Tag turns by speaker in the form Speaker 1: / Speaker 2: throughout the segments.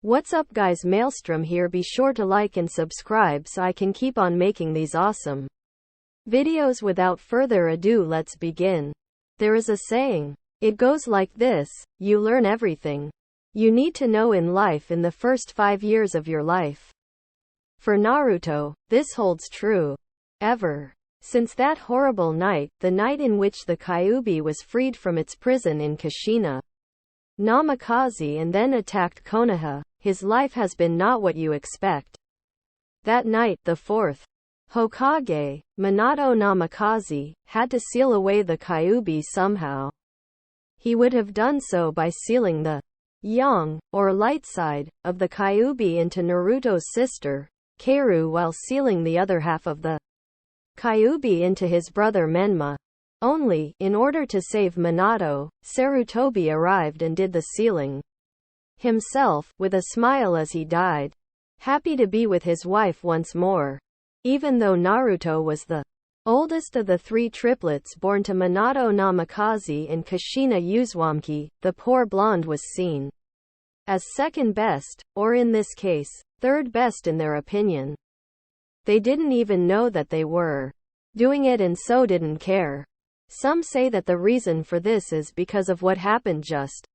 Speaker 1: What's up guys, Maelstrom here. Be sure to like and subscribe so I can keep on making these awesome videos. Without further ado, let's begin. There is a saying. It goes like this: you learn everything you need to know in life in the first 5 years of your life. For Naruto, this holds true. Ever since that horrible night, the night in which the Kyuubi was freed from its prison in Kushina Namikaze and then attacked Konoha, his life has been not what you expect. That night, the fourth Hokage, Minato Namikaze, had to seal away the Kyuubi somehow. He would have done so by sealing the yang, or light side, of the Kyuubi into Naruto's sister, Kaoru, while sealing the other half of the Kyuubi into his brother Menma. Only, in order to save Minato, Sarutobi arrived and did the sealing himself, with a smile as he died, happy to be with his wife once more. Even though Naruto was the oldest of the 3 triplets born to Minato Namikaze and Kushina Uzumaki, the poor blonde was seen as second best, or in this case, third best in their opinion. They didn't even know that they were doing it and so didn't care. Some say that the reason for this is because of what happened just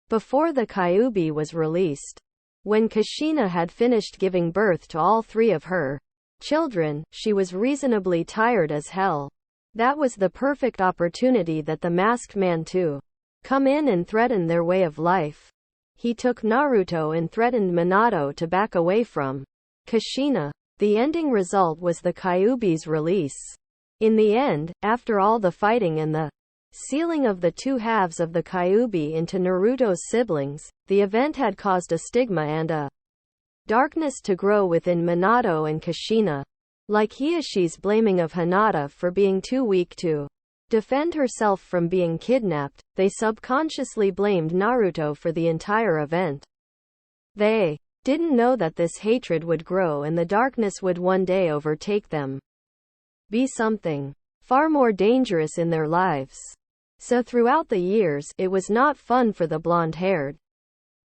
Speaker 1: before the Kyuubi was released. When Kushina had finished giving birth to all 3 of her children, she was reasonably tired as hell. That was the perfect opportunity that the masked man to come in and threaten their way of life. He took Naruto and threatened Minato to back away from Kushina. The ending result was the Kyuubi's release. In the end, after all the fighting and the sealing of the 2 halves of the Kyuubi into Naruto's siblings, the event had caused a stigma and a darkness to grow within Minato and Kushina. Like Hiashi's blaming of Hinata for being too weak to defend herself from being kidnapped, they subconsciously blamed Naruto for the entire event. They didn't know that this hatred would grow and the darkness would one day overtake them, be something far more dangerous in their lives. So throughout the years, it was not fun for the blonde-haired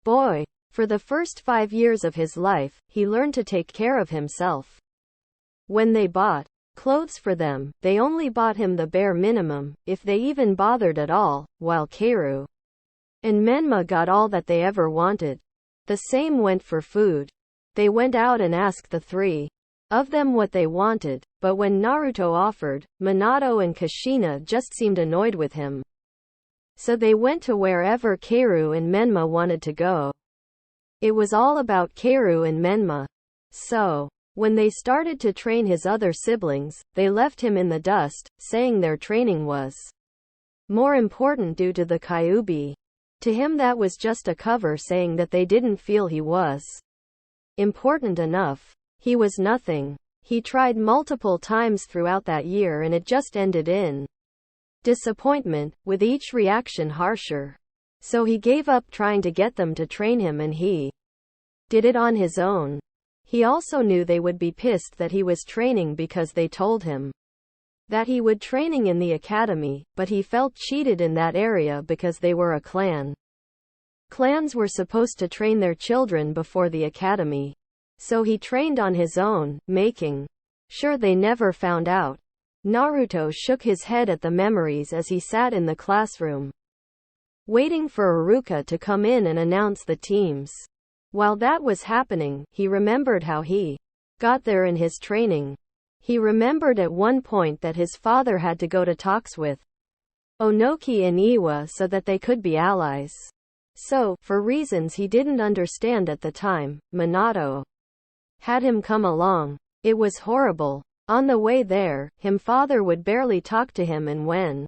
Speaker 1: boy. For the first 5 years of his life, he learned to take care of himself. When they bought clothes for them, they only bought him the bare minimum, if they even bothered at all, while Kaoru and Menma got all that they ever wanted. The same went for food. They went out and asked the 3 of them what they wanted, but when Naruto offered, Minato and Kushina just seemed annoyed with him. So they went to wherever Kaoru and Menma wanted to go. It was all about Kaoru and Menma. So, when they started to train his other siblings, they left him in the dust, saying their training was more important due to the Kyuubi. To him that was just a cover saying that they didn't feel he was important enough. He was nothing. He tried multiple times throughout that year and it just ended in disappointment, with each reaction harsher. So he gave up trying to get them to train him and he did it on his own. He also knew they would be pissed that he was training because they told him that he would training in the academy, but he felt cheated in that area because they were a clan. Clans were supposed to train their children before the academy. So he trained on his own, making sure they never found out. Naruto shook his head at the memories as he sat in the classroom, waiting for Iruka to come in and announce the teams. While that was happening, he remembered how he got there in his training. He remembered at one point that his father had to go to talks with Onoki and Iwa so that they could be allies. So, for reasons he didn't understand at the time, Minato had him come along. It was horrible. On the way there, his father would barely talk to him, and when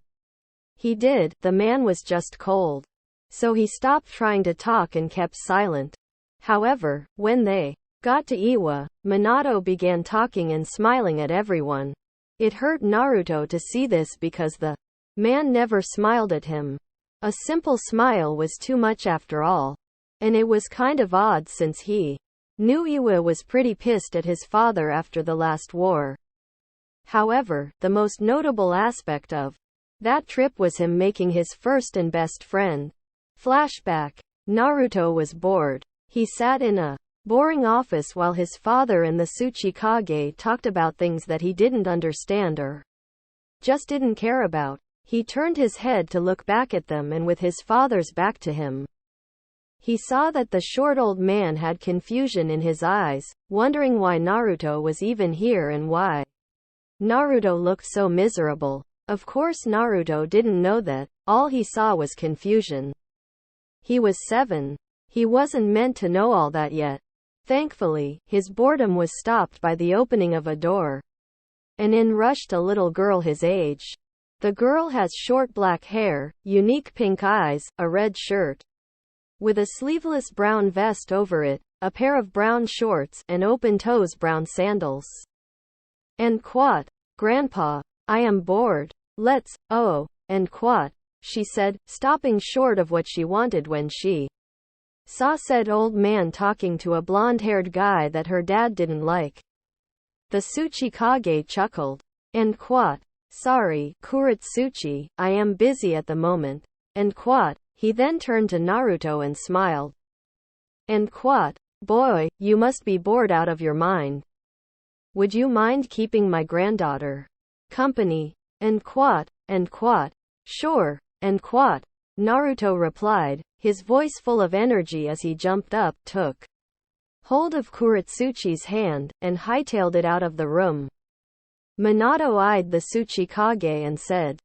Speaker 1: he did, the man was just cold. So he stopped trying to talk and kept silent. However, when they got to Iwa, Minato began talking and smiling at everyone. It hurt Naruto to see this because the man never smiled at him. A simple smile was too much after all. And it was kind of odd since he knew Iwa was pretty pissed at his father after the last war. However, the most notable aspect of that trip was him making his first and best friend. Flashback. Naruto was bored. He sat in a boring office while his father and the Tsuchikage talked about things that he didn't understand or just didn't care about. He turned his head to look back at them, and with his father's back to him, he saw that the short old man had confusion in his eyes, wondering why Naruto was even here and why Naruto looked so miserable. Of course Naruto didn't know that. All he saw was confusion. He was 7. He wasn't meant to know all that yet. Thankfully, his boredom was stopped by the opening of a door, and in rushed a little girl his age. The girl has short black hair, unique pink eyes, a red shirt with a sleeveless brown vest over it, a pair of brown shorts, and open-toes brown sandals. And quat, Grandpa, I am bored. Let's, and quat, she said, stopping short of what she wanted when she saw said old man talking to a blonde-haired guy that her dad didn't like. The Tsuchikage chuckled. And quat, sorry, Kuretsuchi, I am busy at the moment. And quat, he then turned to Naruto and smiled. And quat, boy, you must be bored out of your mind. Would you mind keeping my granddaughter company? And quat, sure, and quat, Naruto replied, his voice full of energy as he jumped up, took hold of Kuretsuchi's hand, and hightailed it out of the room. Minato eyed the Tsuchikage and said,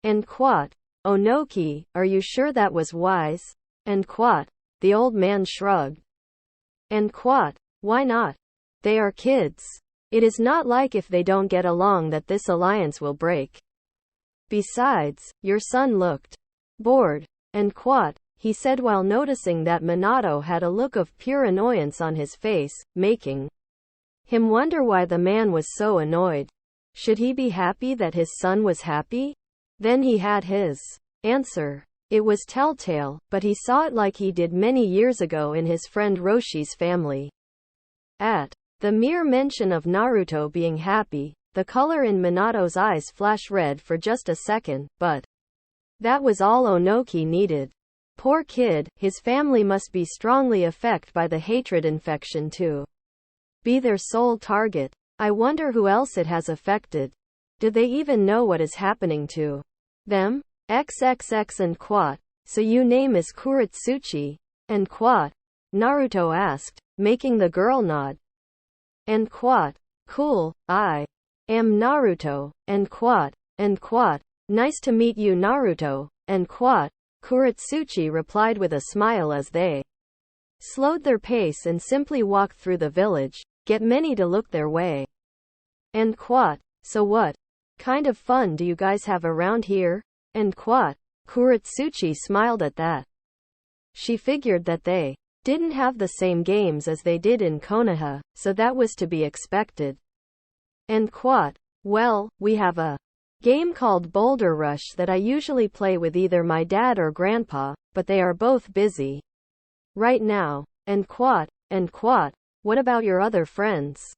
Speaker 1: and quat, Onoki, are you sure that was wise? And quat, the old man shrugged. And quat, why not? They are kids. It is not like if they don't get along that this alliance will break. Besides, your son looked bored. And quat, he said while noticing that Minato had a look of pure annoyance on his face, making him wonder why the man was so annoyed. Should he be happy that his son was happy? Then he had his answer. It was telltale, but he saw it like he did many years ago in his friend Roshi's family. At the mere mention of Naruto being happy, the color in Minato's eyes flashed red for just a second, but that was all Onoki needed. Poor kid, his family must be strongly affected by the hatred infection to be their sole target. I wonder who else it has affected. Do they even know what is happening to them? XXX and quat, so your name is Kuretsuchi? And quat, Naruto asked, making the girl nod. And quat, cool, I am Naruto. And quat, nice to meet you Naruto. And quat, Kuretsuchi replied with a smile as they slowed their pace and simply walked through the village, get many to look their way. And quat, so what kind of fun do you guys have around here? And quat, Kuretsuchi smiled at that. She figured that they didn't have the same games as they did in Konoha, so that was to be expected. And quat, well, we have a game called Boulder Rush that I usually play with either my dad or grandpa, but they are both busy right now. And quat, what about your other friends?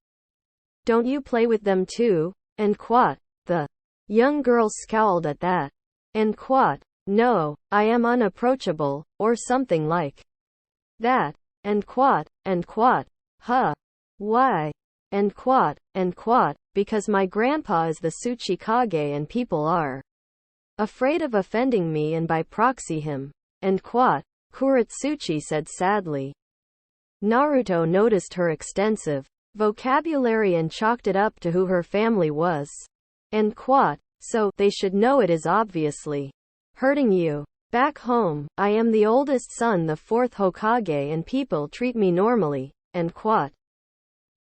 Speaker 1: Don't you play with them too? And quat, the young girl scowled at that. And quat, no, I am unapproachable, or something like that. And quat, huh? Why? And quat, because my grandpa is the Tsuchikage and people are afraid of offending me and by proxy him. And quat, Kuretsuchi said sadly. Naruto noticed her extensive vocabulary and chalked it up to who her family was. And quat, so they should know it is obviously hurting you. Back home, I am the oldest son, the fourth Hokage, and people treat me normally. And quat,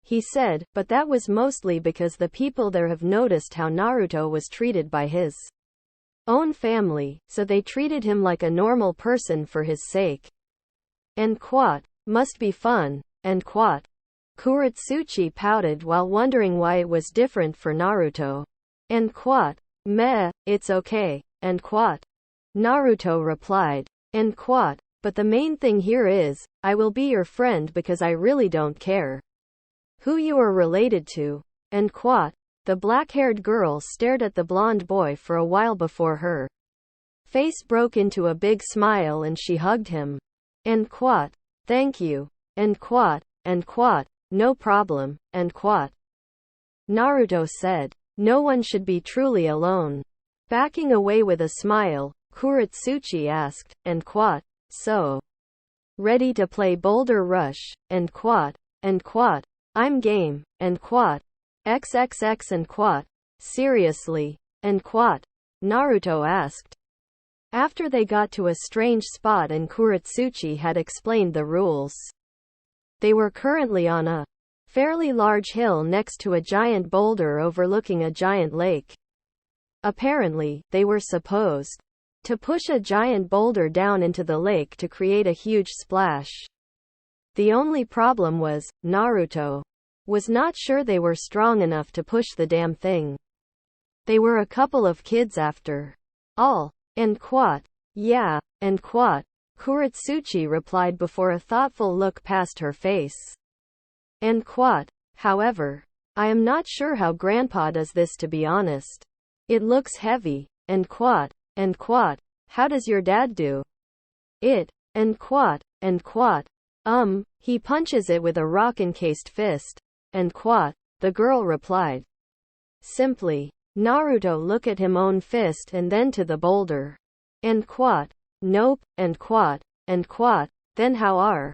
Speaker 1: he said, but that was mostly because the people there have noticed how Naruto was treated by his own family, so they treated him like a normal person for his sake. And quat, must be fun. And quat, Kuretsuchi pouted while wondering why it was different for Naruto. And quat, meh, it's okay. And quat, Naruto replied. And quat, but the main thing here is, I will be your friend because I really don't care who you are related to. And quat, the black-haired girl stared at the blonde boy for a while before her face broke into a big smile and she hugged him. And quat, thank you. And quat, no problem, and quat. Naruto said. No one should be truly alone. Backing away with a smile, Kuretsuchi asked, and quat, so? Ready to play Boulder Rush, and quat, I'm game, and quat, XXX and quat, seriously, and quat? Naruto asked. After they got to a strange spot and Kuretsuchi had explained the rules. They were currently on a fairly large hill next to a giant boulder overlooking a giant lake. Apparently, they were supposed to push a giant boulder down into the lake to create a huge splash. The only problem was, Naruto was not sure they were strong enough to push the damn thing. They were a couple of kids after all. And quat. Yeah, and quat. Kuretsuchi replied before a thoughtful look passed her face. And quat. However, I am not sure how Grandpa does this, to be honest. It looks heavy. And quat. How does your dad do it? And quat. He punches it with a rock-encased fist. And quat. The girl replied. Simply. Naruto look at him own fist and then to the boulder. And quat. Nope, and quat. Then how are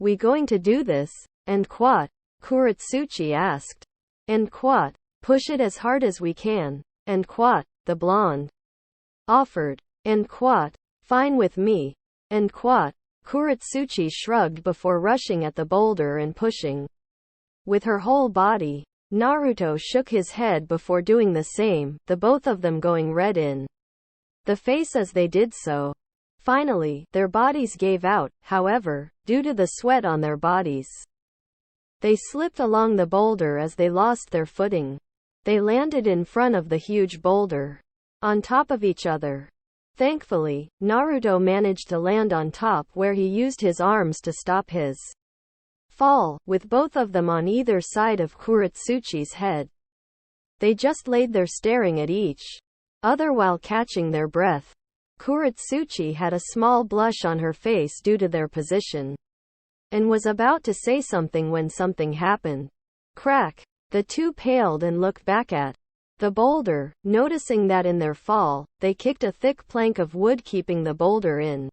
Speaker 1: we going to do this? And quat? Kuretsuchi asked. And quat? Push it as hard as we can. And quat? The blonde offered. And quat? Fine with me. And quat? Kuretsuchi shrugged before rushing at the boulder and pushing with her whole body. Naruto shook his head before doing the same, the both of them going red in the face as they did so. Finally, their bodies gave out, however, due to the sweat on their bodies. They slipped along the boulder as they lost their footing. They landed in front of the huge boulder, on top of each other. Thankfully, Naruto managed to land on top where he used his arms to stop his fall, with both of them on either side of Kuretsuchi's head. They just laid there staring at each other while catching their breath. Kuretsuchi had a small blush on her face due to their position, and was about to say something when something happened. Crack! The two paled and looked back at the boulder, noticing that in their fall, they kicked a thick plank of wood keeping the boulder in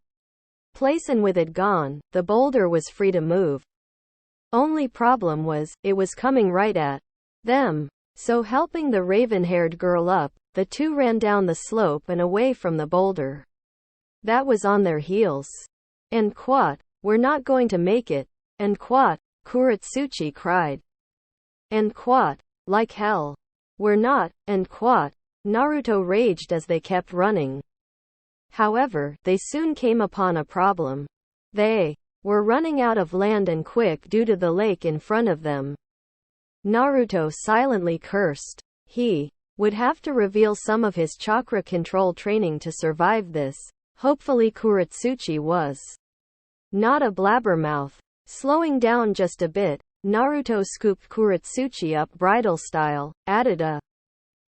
Speaker 1: place, and with it gone, the boulder was free to move. Only problem was, it was coming right at them. So helping the raven-haired girl up, the two ran down the slope and away from the boulder that was on their heels. And quat, we're not going to make it. And quat, Kuretsuchi cried. And quat, like hell. We're not. And quat, Naruto raged as they kept running. However, they soon came upon a problem. They were running out of land and quick due to the lake in front of them. Naruto silently cursed. He would have to reveal some of his chakra control training to survive this. Hopefully Kuretsuchi was not a blabbermouth. Slowing down just a bit, Naruto scooped Kuretsuchi up bridal style, added a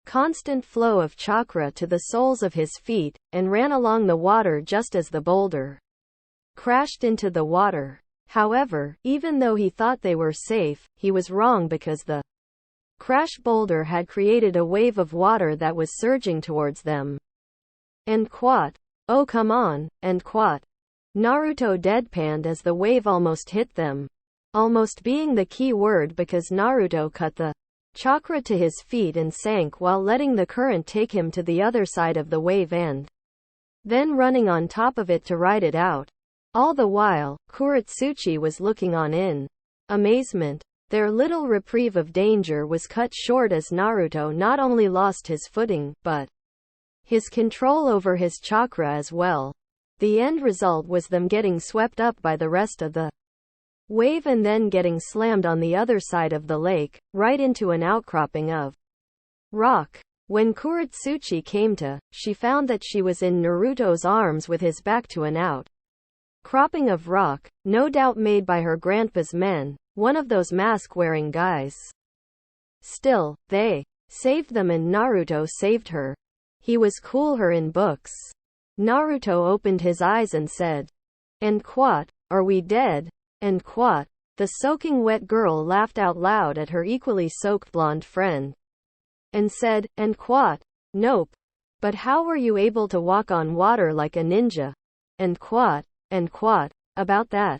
Speaker 1: constant flow of chakra to the soles of his feet, and ran along the water just as the boulder crashed into the water. However, even though he thought they were safe, he was wrong because the crash boulder had created a wave of water that was surging towards them. And quat, oh come on, and quat. Naruto deadpanned as the wave almost hit them. Almost being the key word because Naruto cut the chakra to his feet and sank while letting the current take him to the other side of the wave and then running on top of it to ride it out. All the while, Kuretsuchi was looking on in amazement. Their little reprieve of danger was cut short as Naruto not only lost his footing, but his control over his chakra as well. The end result was them getting swept up by the rest of the wave and then getting slammed on the other side of the lake, right into an outcropping of rock. When Kuretsuchi came to, she found that she was in Naruto's arms with his back to an outcropping of rock, no doubt made by her grandpa's men, one of those mask-wearing guys. Still, they saved them and Naruto saved her. He was cool her in books. Naruto opened his eyes and said, and quat, are we dead? and quat. The soaking wet girl laughed out loud at her equally soaked blonde friend, and said, and quat, nope. But how were you able to walk on water like a ninja? And quat, about that.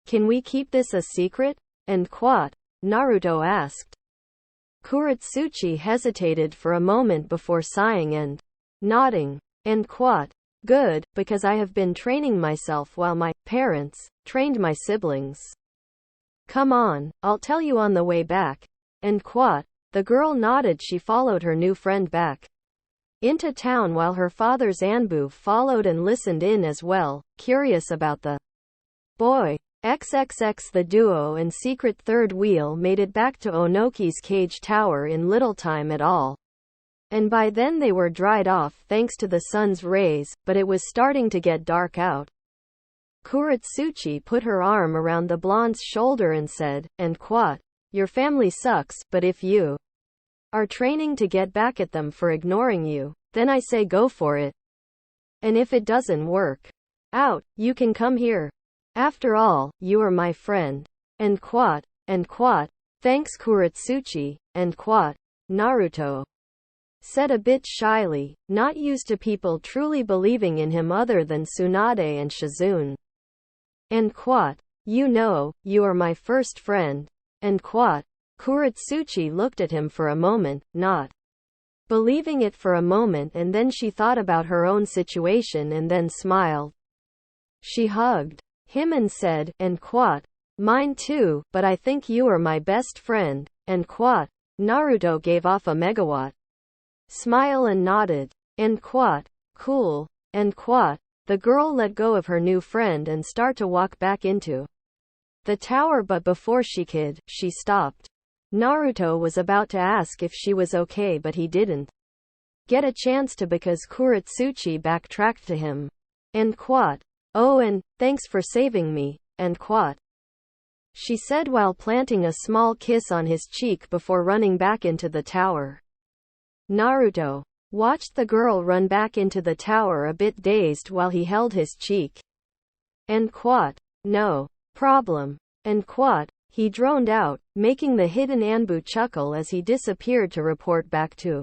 Speaker 1: Can we keep this a secret? And quat, Naruto asked. Kuretsuchi hesitated for a moment before sighing and nodding. And quat, good, because I have been training myself while my parents trained my siblings. Come on, I'll tell you on the way back. And quat. The girl nodded. She followed her new friend back into town while her father's Anbu followed and listened in as well, curious about the boy. XXX. The duo and secret third wheel made it back to Onoki's cage tower in little time at all. And by then they were dried off thanks to the sun's rays, but it was starting to get dark out. Kuretsuchi put her arm around the blonde's shoulder and said, and quat, your family sucks, but if you are training to get back at them for ignoring you, then I say go for it. And if it doesn't work out, you can come here. After all, you are my friend. And quat, thanks Kuretsuchi, and quat, Naruto said a bit shyly, not used to people truly believing in him other than Tsunade and Shizune. And quat, you know, you are my first friend. And quat. Kuretsuchi looked at him for a moment, not believing it for a moment, and then she thought about her own situation and then smiled. She hugged him and said, and quat, mine too, but I think you are my best friend. And quat. Naruto gave off a megawatt smile and nodded. And quat, cool. And quat. The girl let go of her new friend and start to walk back into the tower, but before she could, she stopped. Naruto was about to ask if she was okay, but he didn't get a chance to because Kuretsuchi backtracked to him. And quat. Oh, and thanks for saving me. And quat. She said while planting a small kiss on his cheek before running back into the tower. Naruto watched the girl run back into the tower a bit dazed while he held his cheek. And quat. No problem. And quat. He droned out, making the hidden Anbu chuckle as he disappeared to report back to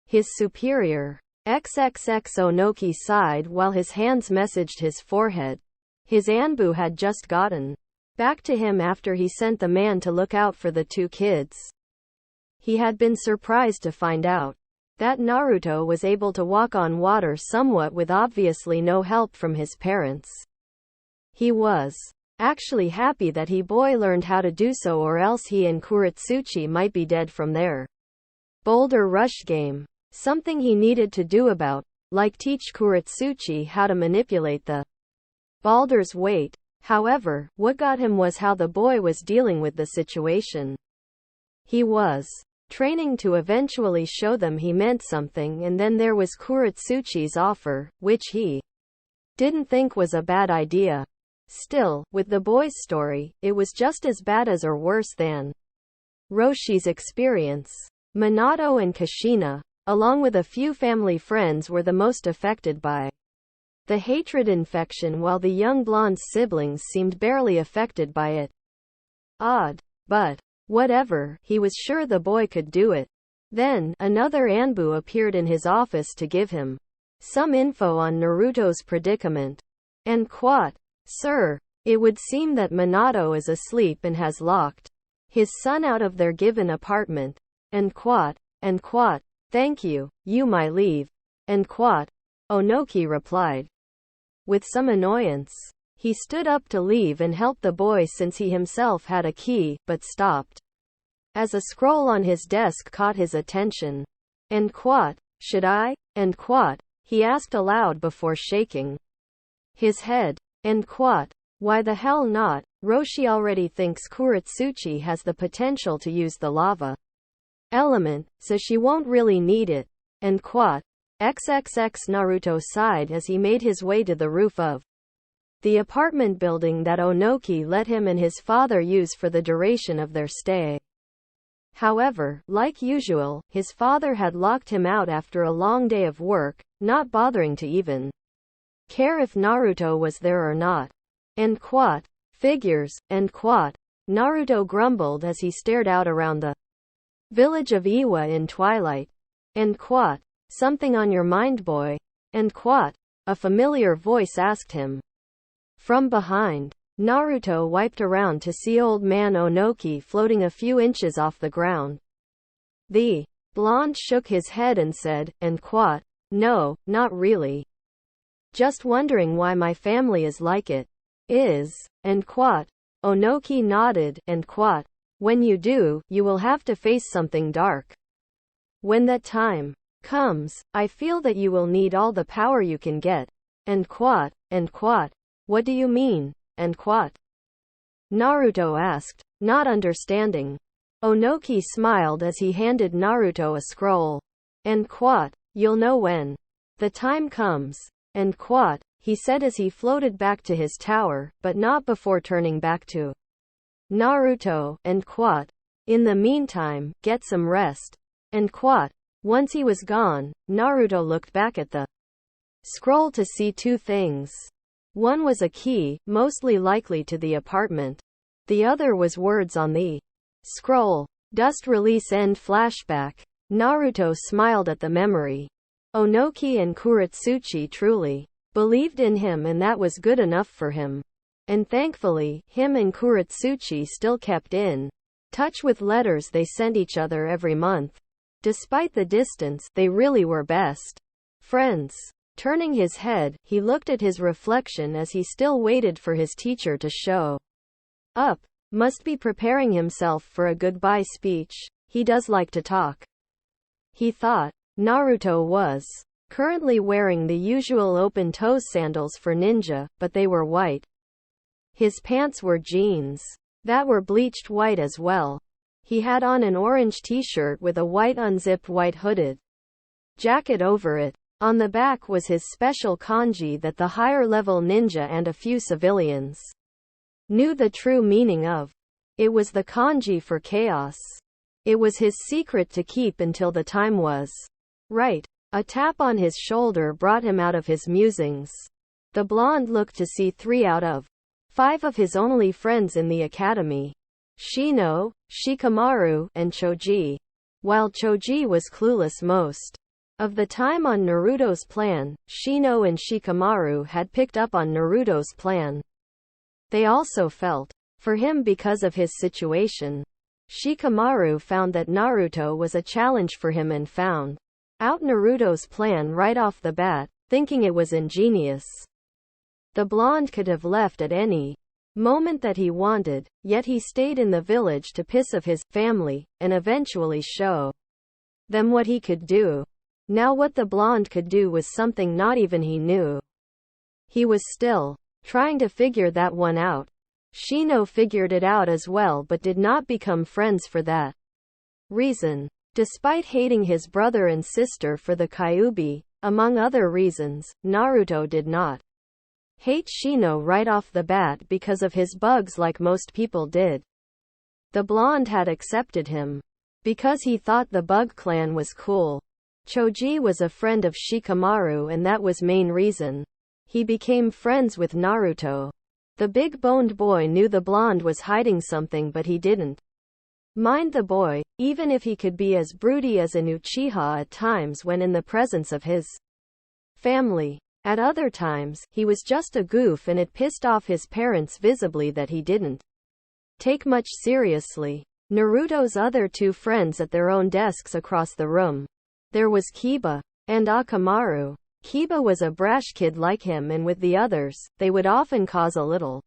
Speaker 1: his superior. XXX. Onoki sighed while his hands messaged his forehead. His Anbu had just gotten back to him after he sent the man to look out for the two kids. He had been surprised to find out that Naruto was able to walk on water somewhat with obviously no help from his parents. He was actually happy that he boy learned how to do so, or else he and Kuretsuchi might be dead from their boulder rush game. Something he needed to do about, like teach Kuretsuchi how to manipulate the boulder's weight. However, what got him was how the boy was dealing with the situation. He was training to eventually show them he meant something, and then there was Kuretsuchi's offer, which he didn't think was a bad idea. Still, with the boy's story, it was just as bad as or worse than Roshi's experience. Minato and Kushina, along with a few family friends, were the most affected by the hatred infection, while the young blonde's siblings seemed barely affected by it. Odd. But whatever, he was sure the boy could do it. Then, another Anbu appeared in his office to give him some info on Naruto's predicament. And quat. Sir, it would seem that Minato is asleep and has locked his son out of their given apartment. And quat. Thank you, you may leave. And quat. Onoki replied with some annoyance. He stood up to leave and help the boy since he himself had a key, but stopped as a scroll on his desk caught his attention. And quat. Should I? And quat. He asked aloud before shaking his head. And quat. Why the hell not? Roshi already thinks Kuretsuchi has the potential to use the lava element, so she won't really need it. And quat. XXX. Naruto sighed as he made his way to the roof of the apartment building that Onoki let him and his father use for the duration of their stay. However, like usual, his father had locked him out after a long day of work, not bothering to even care if Naruto was there or not. And quat. figures, and quat. Naruto grumbled as he stared out around the village of Iwa in twilight. And quat. Something on your mind, boy? And quat. A familiar voice asked him. From behind, Naruto wiped around to see old man Onoki floating a few inches off the ground. The blonde shook his head and said, and quat. No, not really. Just wondering why my family is like it. Is, and quat. Onoki nodded, and quat. When you do, you will have to face something dark. When that time comes, I feel that you will need all the power you can get. And quat. And quat. What do you mean? And quat? Naruto asked, not understanding. Onoki smiled as he handed Naruto a scroll. And quat. You'll know when the time comes. And quat, he said as he floated back to his tower, but not before turning back to Naruto. And quat. In the meantime, get some rest. And quat. Once he was gone, Naruto looked back at the scroll to see two things. One was a key, mostly likely to the apartment. The other was words on the scroll. Dust release end flashback. Naruto smiled at the memory. Onoki and Kuretsuchi truly believed in him, and that was good enough for him. And thankfully, him and Kuretsuchi still kept in touch with letters they sent each other every month. Despite the distance, they really were best friends. Turning his head, he looked at his reflection as he still waited for his teacher to show up. Must be preparing himself for a goodbye speech. He does like to talk, he thought. Naruto was currently wearing the usual open-toe sandals for ninja, but they were white. His pants were jeans that were bleached white as well. He had on an orange t-shirt with a white unzipped white hooded jacket over it. On the back was his special kanji that the higher-level ninja and a few civilians knew the true meaning of. It was the kanji for chaos. It was his secret to keep until the time was right. A tap on his shoulder brought him out of his musings. The blonde looked to see 3 out of 5 of his only friends in the academy. Shino, Shikamaru, and Choji. While Choji was clueless most of the time on Naruto's plan, Shino and Shikamaru had picked up on Naruto's plan. They also felt for him because of his situation. Shikamaru found that Naruto was a challenge for him and found out Naruto's plan right off the bat, thinking it was ingenious. The blonde could have left at any moment that he wanted, yet he stayed in the village to piss off his family, and eventually show them what he could do. Now what the blonde could do was something not even he knew. He was still trying to figure that one out. Shino figured it out as well but did not become friends for that reason. Despite hating his brother and sister for the Kyuubi, among other reasons, Naruto did not hate Shino right off the bat because of his bugs like most people did. The blonde had accepted him because he thought the Bug Clan was cool. Choji was a friend of Shikamaru and that was main reason he became friends with Naruto. The big-boned boy knew the blonde was hiding something but he didn't mind the boy, even if he could be as broody as an Uchiha at times when in the presence of his family. At other times, he was just a goof and it pissed off his parents visibly that he didn't take much seriously. Naruto's other 2 friends at their own desks across the room. There was Kiba and Akamaru. Kiba was a brash kid like him, and with the others, they would often cause a little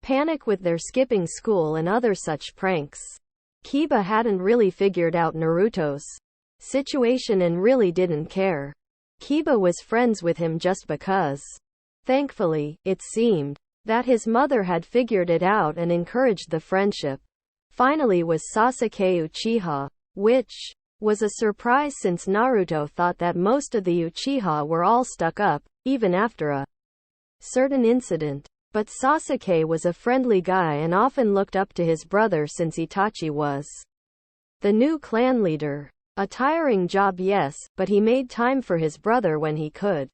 Speaker 1: panic with their skipping school and other such pranks. Kiba hadn't really figured out Naruto's situation and really didn't care. Kiba was friends with him just because. Thankfully, it seemed that his mother had figured it out and encouraged the friendship. Finally was Sasuke Uchiha, which was a surprise since Naruto thought that most of the Uchiha were all stuck up, even after a certain incident. But Sasuke was a friendly guy and often looked up to his brother since Itachi was the new clan leader. A tiring job, yes, but he made time for his brother when he could.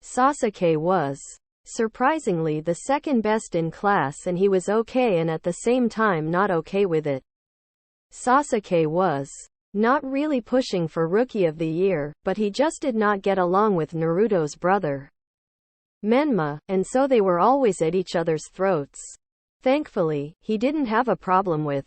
Speaker 1: Sasuke was Surprisingly the second best in class, and he was okay and at the same time not okay with it. Sasuke was not really pushing for Rookie of the Year, but he just did not get along with Naruto's brother, Menma, and so they were always at each other's throats. Thankfully, he didn't have a problem with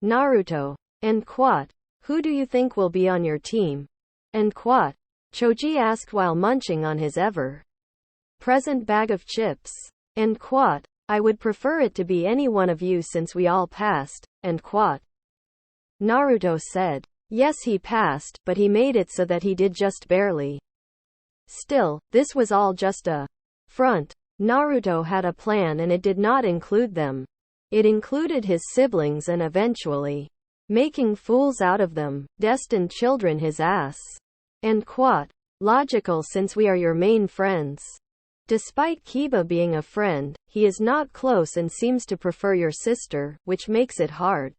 Speaker 1: Naruto. And Quat, who do you think will be on your team? And Quat, Choji asked while munching on his ever-present bag of chips. And Quat, I would prefer it to be any one of you since we all passed. And Quat, Naruto said. Yes, he passed, but he made it so that he did just barely. Still, this was all just a front. Naruto had a plan and it did not include them. It included his siblings and eventually making fools out of them, destined children his ass. And Quat, logical since we are your main friends. Despite Kiba being a friend, he is not close and seems to prefer your sister, which makes it hard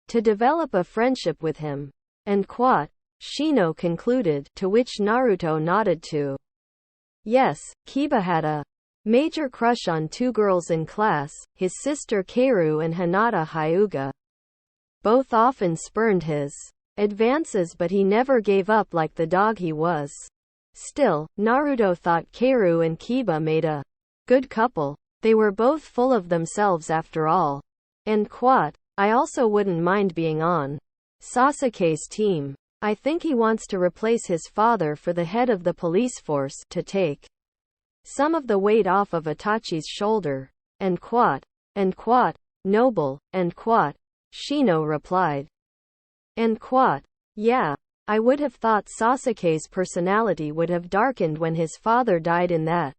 Speaker 1: to develop a friendship with him. And Quat, Shino concluded, to which Naruto nodded to. Yes, Kiba had a major crush on two girls in class, his sister Kaoru and Hinata Hyuga. Both often spurned his advances, but he never gave up like the dog he was. Still, Naruto thought Kaoru and Kiba made a good couple. They were both full of themselves after all. And Quat, I also wouldn't mind being on Sasuke's team. I think he wants to replace his father for the head of the police force, to take some of the weight off of Itachi's shoulder. And Quat, noble, and Quat, Shino replied. And Quat, yeah, I would have thought Sasuke's personality would have darkened when his father died in that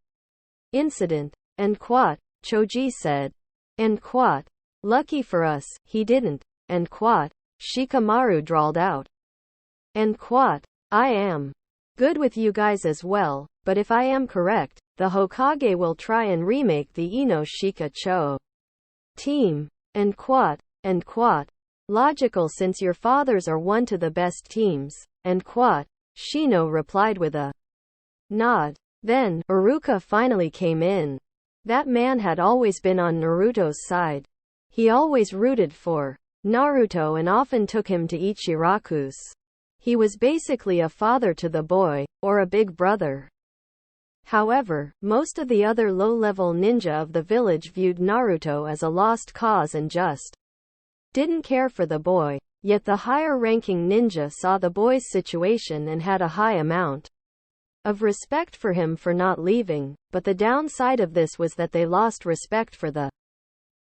Speaker 1: incident. And Quat, Choji said. And Quat, lucky for us, he didn't. And Quat, Shikamaru drawled out. And Quat, I am good with you guys as well, but if I am correct, the Hokage will try and remake the Ino Shika-cho team. And Quat, logical since your fathers are one to the best teams. And Quat, Shino replied with a nod. Then, Iruka finally came in. That man had always been on Naruto's side. He always rooted for Naruto and often took him to Ichiraku's. He was basically a father to the boy, or a big brother. However, most of the other low-level ninja of the village viewed Naruto as a lost cause and just didn't care for the boy. Yet the higher-ranking ninja saw the boy's situation and had a high amount of respect for him for not leaving, but the downside of this was that they lost respect for the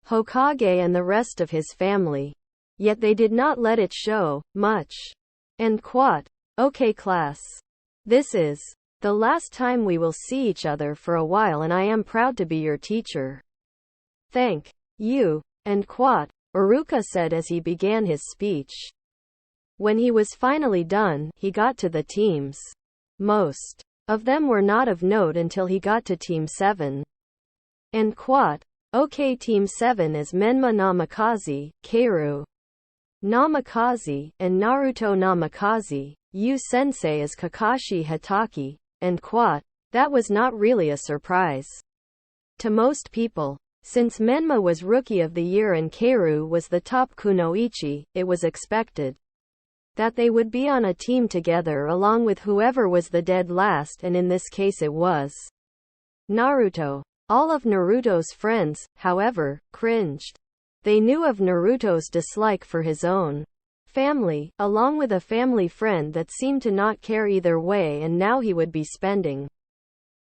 Speaker 1: Hokage and the rest of his family. Yet they did not let it show much. And Quat, okay class. This is the last time we will see each other for a while and I am proud to be your teacher. Thank you. And Quat, Iruka said as he began his speech. When he was finally done, he got to the teams. Most of them were not of note until he got to Team 7. And Quat, okay, Team 7 is Menma Namikaze, Kaoru Namikaze, and Naruto Namikaze. Yu-sensei is Kakashi Hatake. And Quat, that was not really a surprise to most people. Since Menma was Rookie of the Year and Kaoru was the top kunoichi, it was expected that they would be on a team together along with whoever was the dead last, and in this case it was Naruto. All of Naruto's friends, however, cringed. They knew of Naruto's dislike for his own family, along with a family friend that seemed to not care either way, and now he would be spending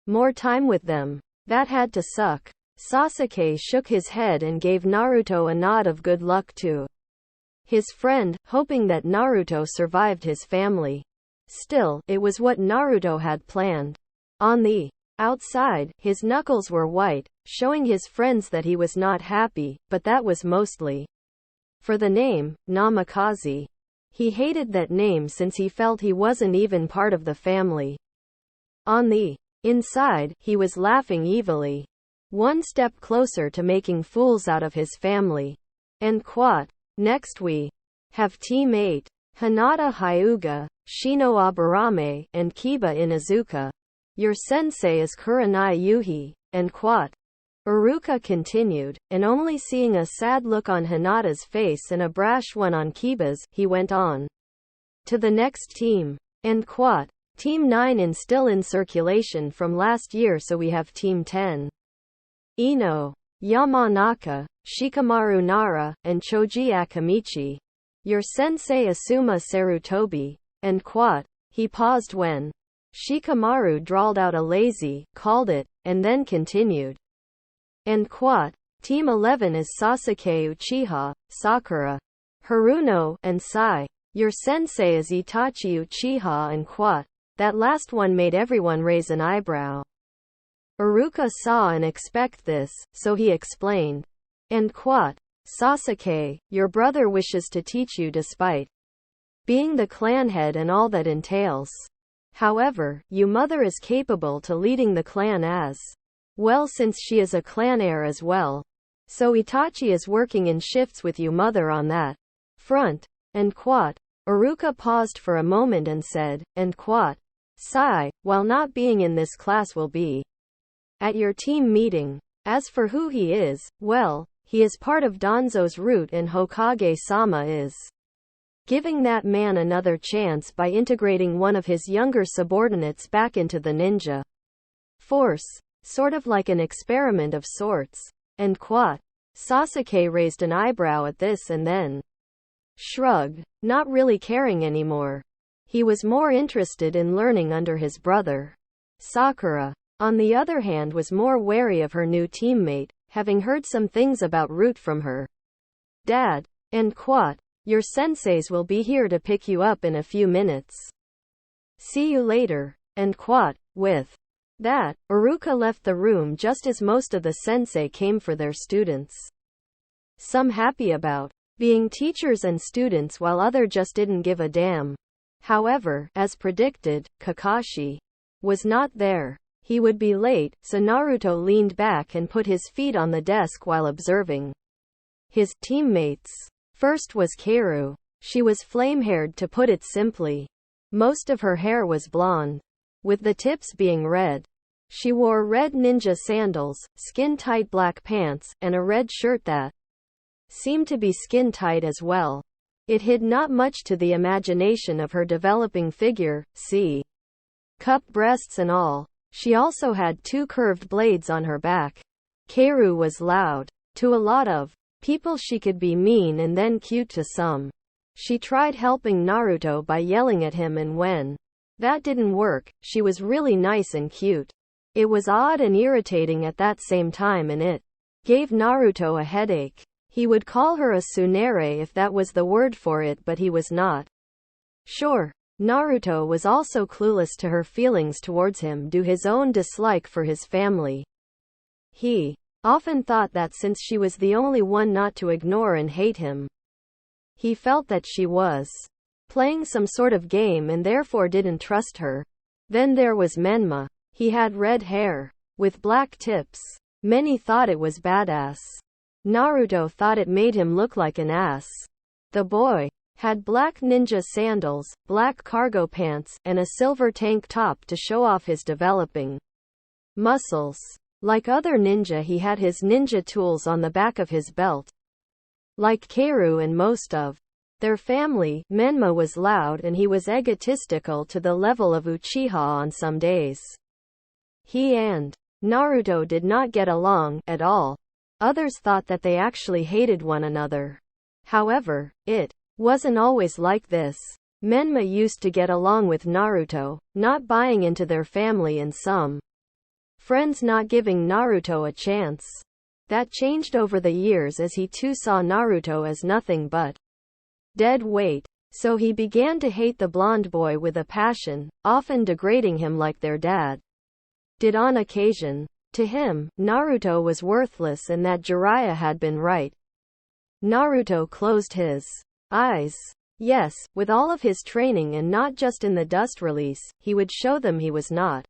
Speaker 1: more time with them. That had to suck. Sasuke shook his head and gave Naruto a nod of good luck to his friend, hoping that Naruto survived his family. Still, it was what Naruto had planned. On the outside, his knuckles were white, showing his friends that he was not happy, but that was mostly for the name, Namikaze. He hated that name since he felt he wasn't even part of the family. On the inside, he was laughing evilly. One step closer to making fools out of his family. And Quat, next we have Team 8, Hinata Hyuga, Shino Aburame, and Kiba Inuzuka. Your sensei is Kurenai Yuhi, and quat. Iruka continued, and only seeing a sad look on Hinata's face and a brash one on Kiba's, he went on. To the next team. And quat. Team 9 is still in circulation from last year, so we have Team 10. Ino, Yamanaka, Shikamaru Nara, and Choji Akamichi. Your sensei Asuma Sarutobi. And quat. He paused when Shikamaru drawled out a lazy, called it, and then continued. And quat. Team 11 is Sasuke Uchiha, Sakura, Haruno, and Sai. Your sensei is Itachi Uchiha and quat. That last one made everyone raise an eyebrow. Iruka saw and expect this, so he explained. And quat. Sasuke, your brother wishes to teach you despite being the clan head and all that entails. However, your mother is capable to leading the clan as well since she is a clan heir as well. So Itachi is working in shifts with your mother on that front. And quat. Iruka paused for a moment and said, and quat. Sai, while not being in this class will be at your team meeting. As for who he is, well, he is part of Danzo's route and Hokage-sama is giving that man another chance by integrating one of his younger subordinates back into the ninja force. Sort of like an experiment of sorts. And quat. Sasuke raised an eyebrow at this and then shrugged, not really caring anymore. He was more interested in learning under his brother. Sakura, on the other hand, was more wary of her new teammate, having heard some things about Root from her dad. And quat. Your senseis will be here to pick you up in a few minutes. See you later. And quat. With that, Iruka left the room just as most of the sensei came for their students. Some happy about being teachers and students while other just didn't give a damn. However, as predicted, Kakashi was not there. He would be late, so Naruto leaned back and put his feet on the desk while observing his teammates. First was Kaoru. She was flame-haired to put it simply. Most of her hair was blonde, with the tips being red. She wore red ninja sandals, skin-tight black pants, and a red shirt that seemed to be skin-tight as well. It hid not much to the imagination of her developing figure, see cup breasts and all. She also had 2 curved blades on her back. Kaoru was loud. To a lot of people she could be mean and then cute to some. She tried helping Naruto by yelling at him, and when that didn't work, she was really nice and cute. It was odd and irritating at that same time, and it gave Naruto a headache. He would call her a tsundere if that was the word for it, but he was not sure. Naruto was also clueless to her feelings towards him due to his own dislike for his family. He often thought that since she was the only one not to ignore and hate him, he felt that she was playing some sort of game and therefore didn't trust her. Then there was Menma. He had red hair with black tips. Many thought it was badass. Naruto thought it made him look like an ass. The boy had black ninja sandals, black cargo pants, and a silver tank top to show off his developing muscles. Like other ninja, he had his ninja tools on the back of his belt. Like Kaoru and most of their family, Menma was loud and he was egotistical to the level of Uchiha on some days. He and Naruto did not get along at all. Others thought that they actually hated one another. However, it wasn't always like this. Menma used to get along with Naruto, not buying into their family, and some friends not giving Naruto a chance. That changed over the years as he too saw Naruto as nothing but dead weight. So he began to hate the blonde boy with a passion, often degrading him like their dad did on occasion. To him, Naruto was worthless and that Jiraiya had been right. Naruto closed his eyes. Yes, with all of his training and not just in the dust release, he would show them he was not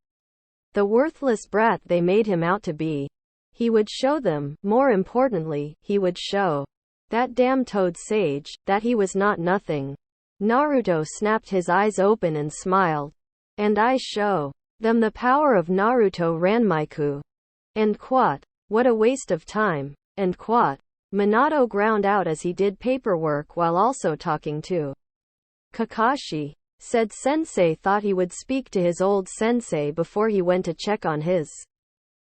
Speaker 1: the worthless brat they made him out to be. He would show them, more importantly, he would show that damn toad sage, that he was not nothing. Naruto snapped his eyes open and smiled. And I show them the power of Naruto Ranmaiku. And quote, what a waste of time. And quote, Minato ground out as he did paperwork while also talking to Kakashi. Said sensei thought he would speak to his old sensei before he went to check on his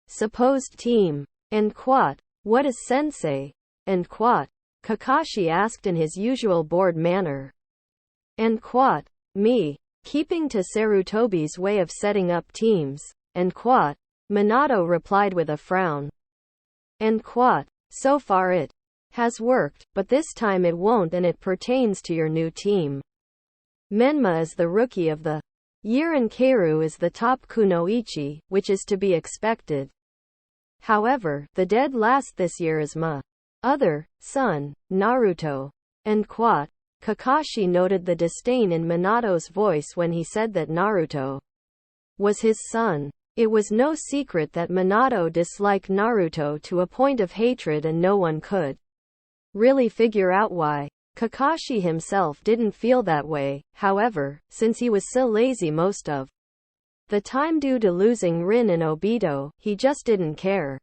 Speaker 1: supposed team. And quote, what is sensei? And quote, Kakashi asked in his usual bored manner. And quote, me. Keeping to Sarutobi's way of setting up teams. And quote, Minato replied with a frown. And quote, so far it has worked, but this time it won't, and it pertains to your new team. Menma is the rookie of the year and Keiru is the top kunoichi, which is to be expected. However, the dead last this year is my other son, Naruto. And quote, Kakashi noted the disdain in Minato's voice when he said that Naruto was his son. It was no secret that Minato disliked Naruto to a point of hatred, and no one could really figure out why. Kakashi himself didn't feel that way, however, since he was so lazy most of the time due to losing Rin and Obito, he just didn't care.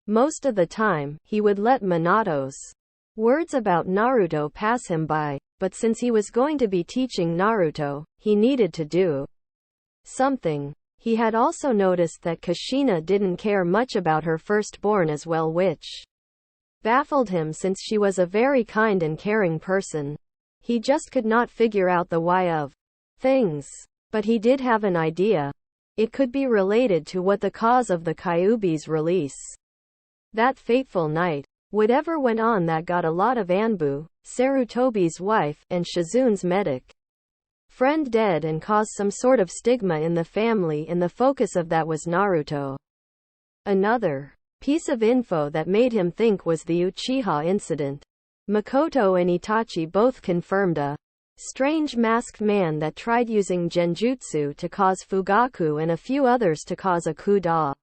Speaker 1: Most of the time, he would let Minato's words about Naruto pass him by, but since he was going to be teaching Naruto, he needed to do something. He had also noticed that Kushina didn't care much about her firstborn as well, which baffled him since she was a very kind and caring person. He just could not figure out the why of things. But he did have an idea. It could be related to what the cause of the Kyuubi's release that fateful night. Whatever went on that got a lot of Anbu, Sarutobi's wife, and Shizun's medic friend dead and caused some sort of stigma in the family, and the focus of that was Naruto. Another piece of info that made him think was the Uchiha incident. Makoto and Itachi both confirmed a strange masked man that tried using genjutsu to cause Fugaku and a few others to cause a coup d'etat.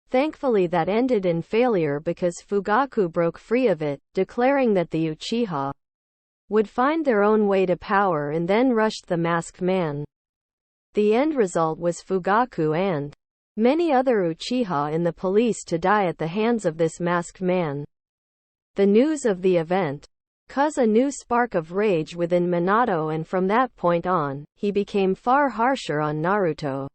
Speaker 1: Thankfully that ended in failure because Fugaku broke free of it, declaring that the Uchiha would find their own way to power, and then rushed the masked man. The end result was Fugaku and many other Uchiha in the police to die at the hands of this masked man. The news of the event caused a new spark of rage within Minato, and from that point on, he became far harsher on Naruto.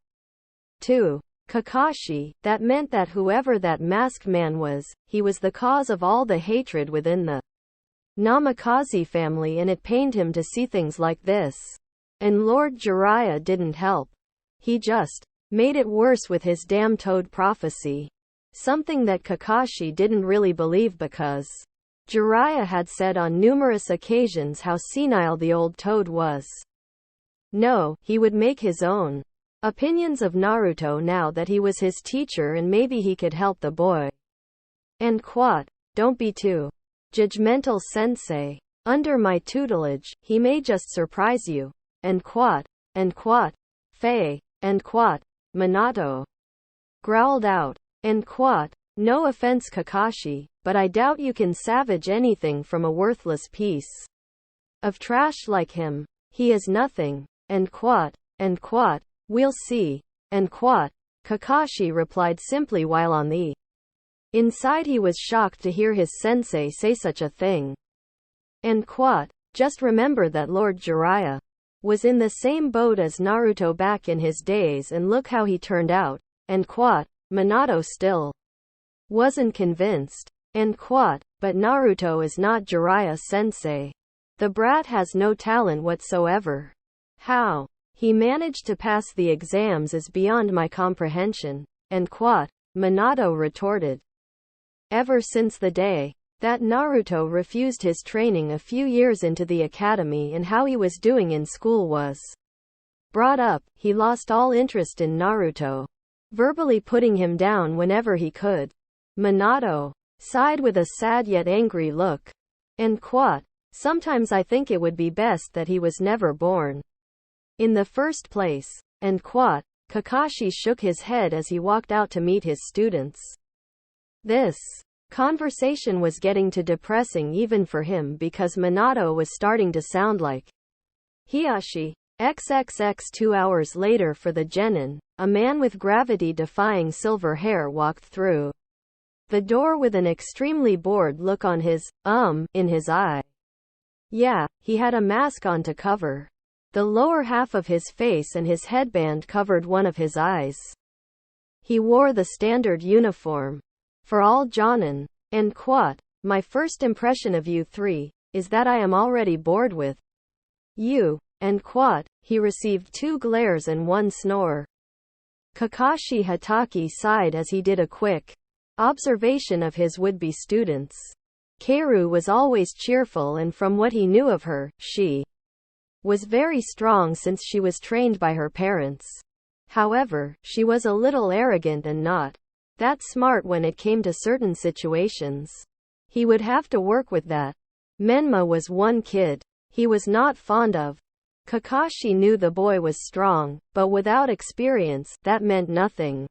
Speaker 1: 2. Kakashi, that meant that whoever that masked man was, he was the cause of all the hatred within the Namikaze family, and it pained him to see things like this. And Lord Jiraiya didn't help. He just made it worse with his damn toad prophecy. Something that Kakashi didn't really believe because Jiraiya had said on numerous occasions how senile the old toad was. No, he would make his own opinions of Naruto now that he was his teacher, and maybe he could help the boy. And quote, don't be too judgmental, sensei. Under my tutelage, he may just surprise you. And quote, Faye. And quote, Minato growled out. And quote, no offense Kakashi, but I doubt you can salvage anything from a worthless piece of trash like him. He is nothing. And quote, we'll see. And quote, Kakashi replied simply while on the inside he was shocked to hear his sensei say such a thing. And quote, just remember that Lord Jiraiya was in the same boat as Naruto back in his days, and look how he turned out. And quote, Minato still wasn't convinced. And quote, but Naruto is not Jiraiya sensei. The brat has no talent whatsoever. How he managed to pass the exams is beyond my comprehension. And quote, Minato retorted. Ever since the day that Naruto refused his training a few years into the academy, and how he was doing in school was brought up, he lost all interest in Naruto, verbally putting him down whenever he could. Minato sighed with a sad yet angry look. And quote, sometimes I think it would be best that he was never born in the first place. And quote, Kakashi shook his head as he walked out to meet his students. This conversation was getting too depressing even for him, because Minato was starting to sound like Hiashi. XXX 2 hours later for the genin, a man with gravity-defying silver hair walked through the door with an extremely bored look on his, in his eye. Yeah, he had a mask on to cover the lower half of his face and his headband covered one of his eyes. He wore the standard uniform for all jonin. And quote, my first impression of you three is that I am already bored with you. And quote, he received 2 glares and 1 snore. Kakashi Hatake sighed as he did a quick observation of his would-be students. Kaoru was always cheerful, and from what he knew of her, she was very strong since she was trained by her parents. However, she was a little arrogant and not that smart when it came to certain situations. He would have to work with that. Menma was one kid he was not fond of. Kakashi knew the boy was strong, but without experience, that meant nothing.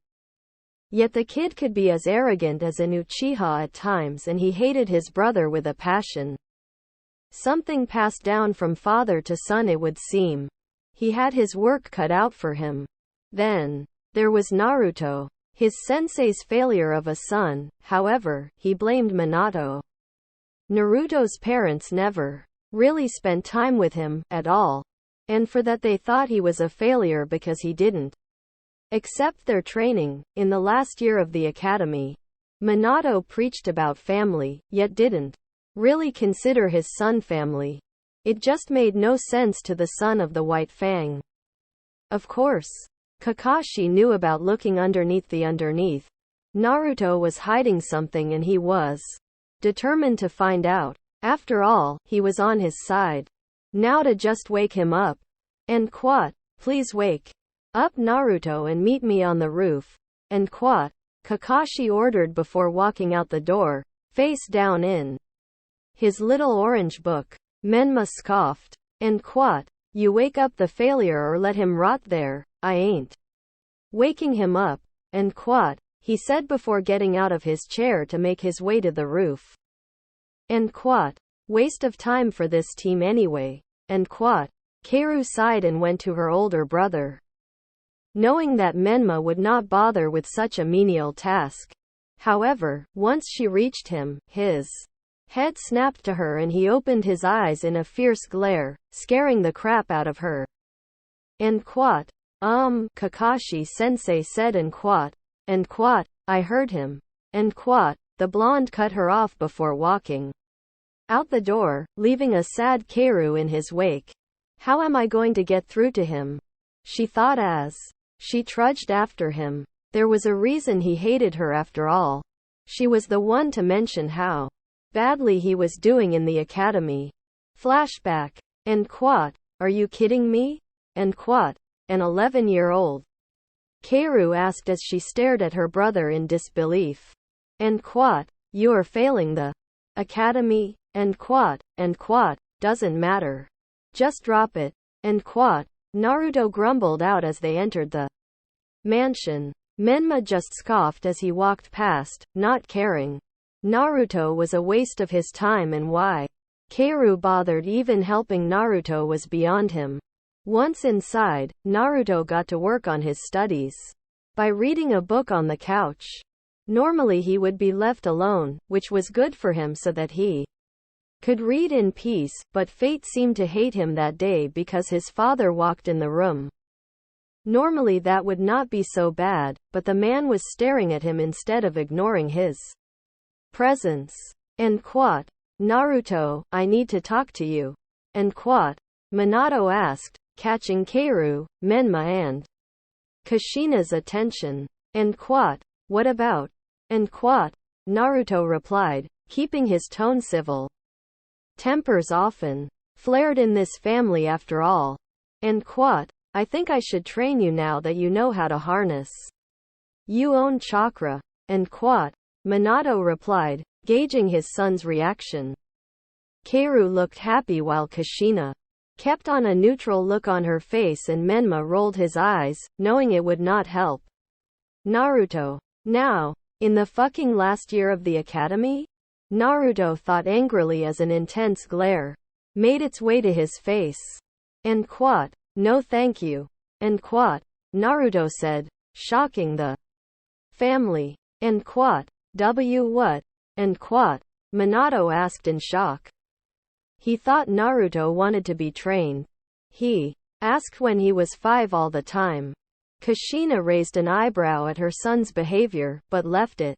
Speaker 1: Yet the kid could be as arrogant as an Uchiha at times, and he hated his brother with a passion. Something passed down from father to son, it would seem. He had his work cut out for him. Then there was Naruto. His sensei's failure of a son, however, he blamed Minato. Naruto's parents never really spent time with him at all. And for that they thought he was a failure because he didn't accept their training. In the last year of the academy, Minato preached about family, yet didn't really consider his son family. It just made no sense to the son of the White Fang. Of course, Kakashi knew about looking underneath the underneath. Naruto was hiding something and he was determined to find out. After all, he was on his side. Now to just wake him up. And quote, please wake up Naruto and meet me on the roof. And quote, Kakashi ordered before walking out the door, face down in his little orange book. Menma scoffed. And quote, you wake up the failure or let him rot there. I ain't waking him up. And quote, he said before getting out of his chair to make his way to the roof. And quote, waste of time for this team anyway. And quote, Kaoru sighed and went to her older brother, knowing that Menma would not bother with such a menial task. However, once she reached him, his head snapped to her and he opened his eyes in a fierce glare, scaring the crap out of her. And quote, Kakashi sensei said and quote, I heard him. And quote, the blonde cut her off before walking out the door, leaving a sad Kaoru in his wake. How am I going to get through to him? She thought as she trudged after him. There was a reason he hated her after all. She was the one to mention how badly he was doing in the academy. Flashback. And quote, are you kidding me? And quote, an 11-year-old. Kaoru asked as she stared at her brother in disbelief. And quote, you are failing the academy? And quote, doesn't matter. Just drop it. And quote, Naruto grumbled out as they entered the mansion. Menma just scoffed as he walked past, not caring. Naruto was a waste of his time and why Kaoru bothered even helping Naruto was beyond him. Once inside, Naruto got to work on his studies by reading a book on the couch. Normally he would be left alone, which was good for him so that he could read in peace, but fate seemed to hate him that day because his father walked in the room. Normally that would not be so bad, but the man was staring at him instead of ignoring his presence. And quote, Naruto, I need to talk to you. And quote, Minato asked, catching Kaoru, Menma and Kushina's attention. And quote, what about? And quote, Naruto replied, keeping his tone civil. Tempers often flared in this family after all. And quote, I think I should train you now that you know how to harness your own chakra. And quote, Minato replied, gauging his son's reaction. Kaoru looked happy while Kushina kept on a neutral look on her face and Menma rolled his eyes, knowing it would not help. Naruto. Now, in the fucking last year of the academy? Naruto thought angrily as an intense glare made its way to his face. And quote, No thank you. And quat, Naruto said, shocking the family. And quat, what? And quat, Minato asked in shock. He thought Naruto wanted to be trained. He asked when he was 5 all the time. Kushina raised an eyebrow at her son's behavior, but left it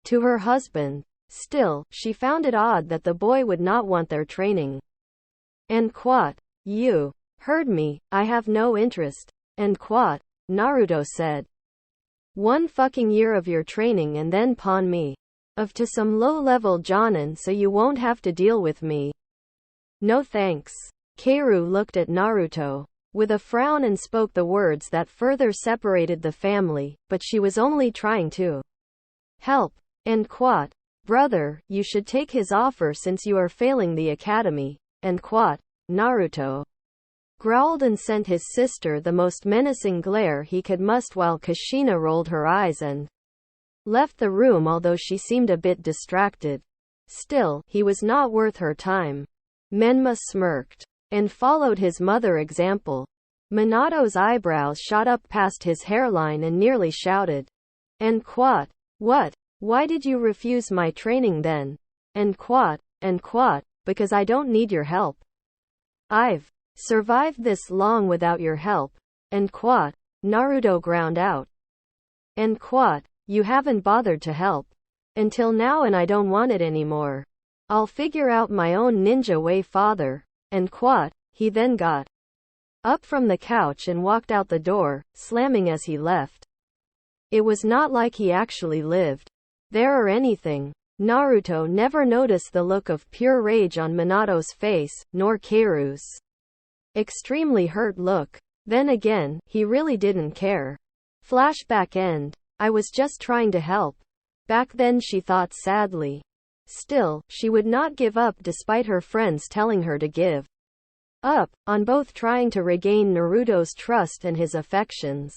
Speaker 1: to her husband. Still, she found it odd that the boy would not want their training. And quat, you heard me, I have no interest. And quat, Naruto said. 1 fucking year of your training and then pawn me off to some low-level jonin so you won't have to deal with me. No thanks. Kaoru looked at Naruto with a frown and spoke the words that further separated the family, but she was only trying to help. And quat, brother, you should take his offer since you are failing the academy. And quat, Naruto growled and sent his sister the most menacing glare he could must while Kushina rolled her eyes and left the room, although she seemed a bit distracted. Still, he was not worth her time. Menma smirked and followed his mother's example. Minato's eyebrows shot up past his hairline and nearly shouted. And quat, what? Why did you refuse my training then? And quat, because I don't need your help. I've survived this long without your help. And quat, Naruto ground out. And quat, you haven't bothered to help until now and I don't want it anymore. I'll figure out my own ninja way, father. And quat, he then got up from the couch and walked out the door, slamming as he left. It was not like he actually lived there or anything. Naruto never noticed the look of pure rage on Minato's face, nor Kaoru's extremely hurt look. Then again, he really didn't care. Flashback end. I was just trying to help. Back then, she thought sadly. Still, she would not give up despite her friends telling her to give up on both trying to regain Naruto's trust and his affections.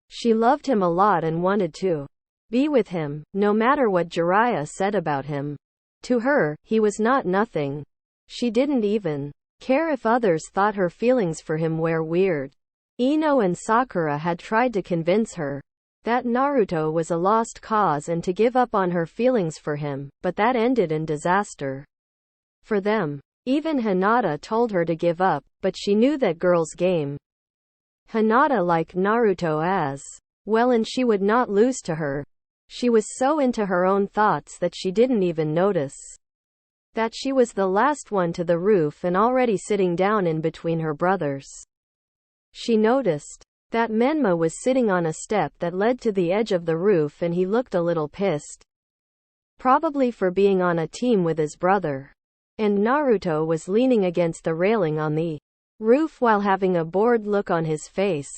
Speaker 1: She loved him a lot and wanted to be with him, no matter what Jiraiya said about him. To her, he was not nothing. She didn't even care if others thought her feelings for him were weird. Ino and Sakura had tried to convince her that Naruto was a lost cause and to give up on her feelings for him, but that ended in disaster for them. Even Hinata told her to give up, but she knew that girl's game. Hinata liked Naruto as well and she would not lose to her. She was so into her own thoughts that she didn't even notice that she was the last one to the roof and already sitting down in between her brothers. She noticed that Menma was sitting on a step that led to the edge of the roof and he looked a little pissed. Probably for being on a team with his brother. And Naruto was leaning against the railing on the roof while having a bored look on his face.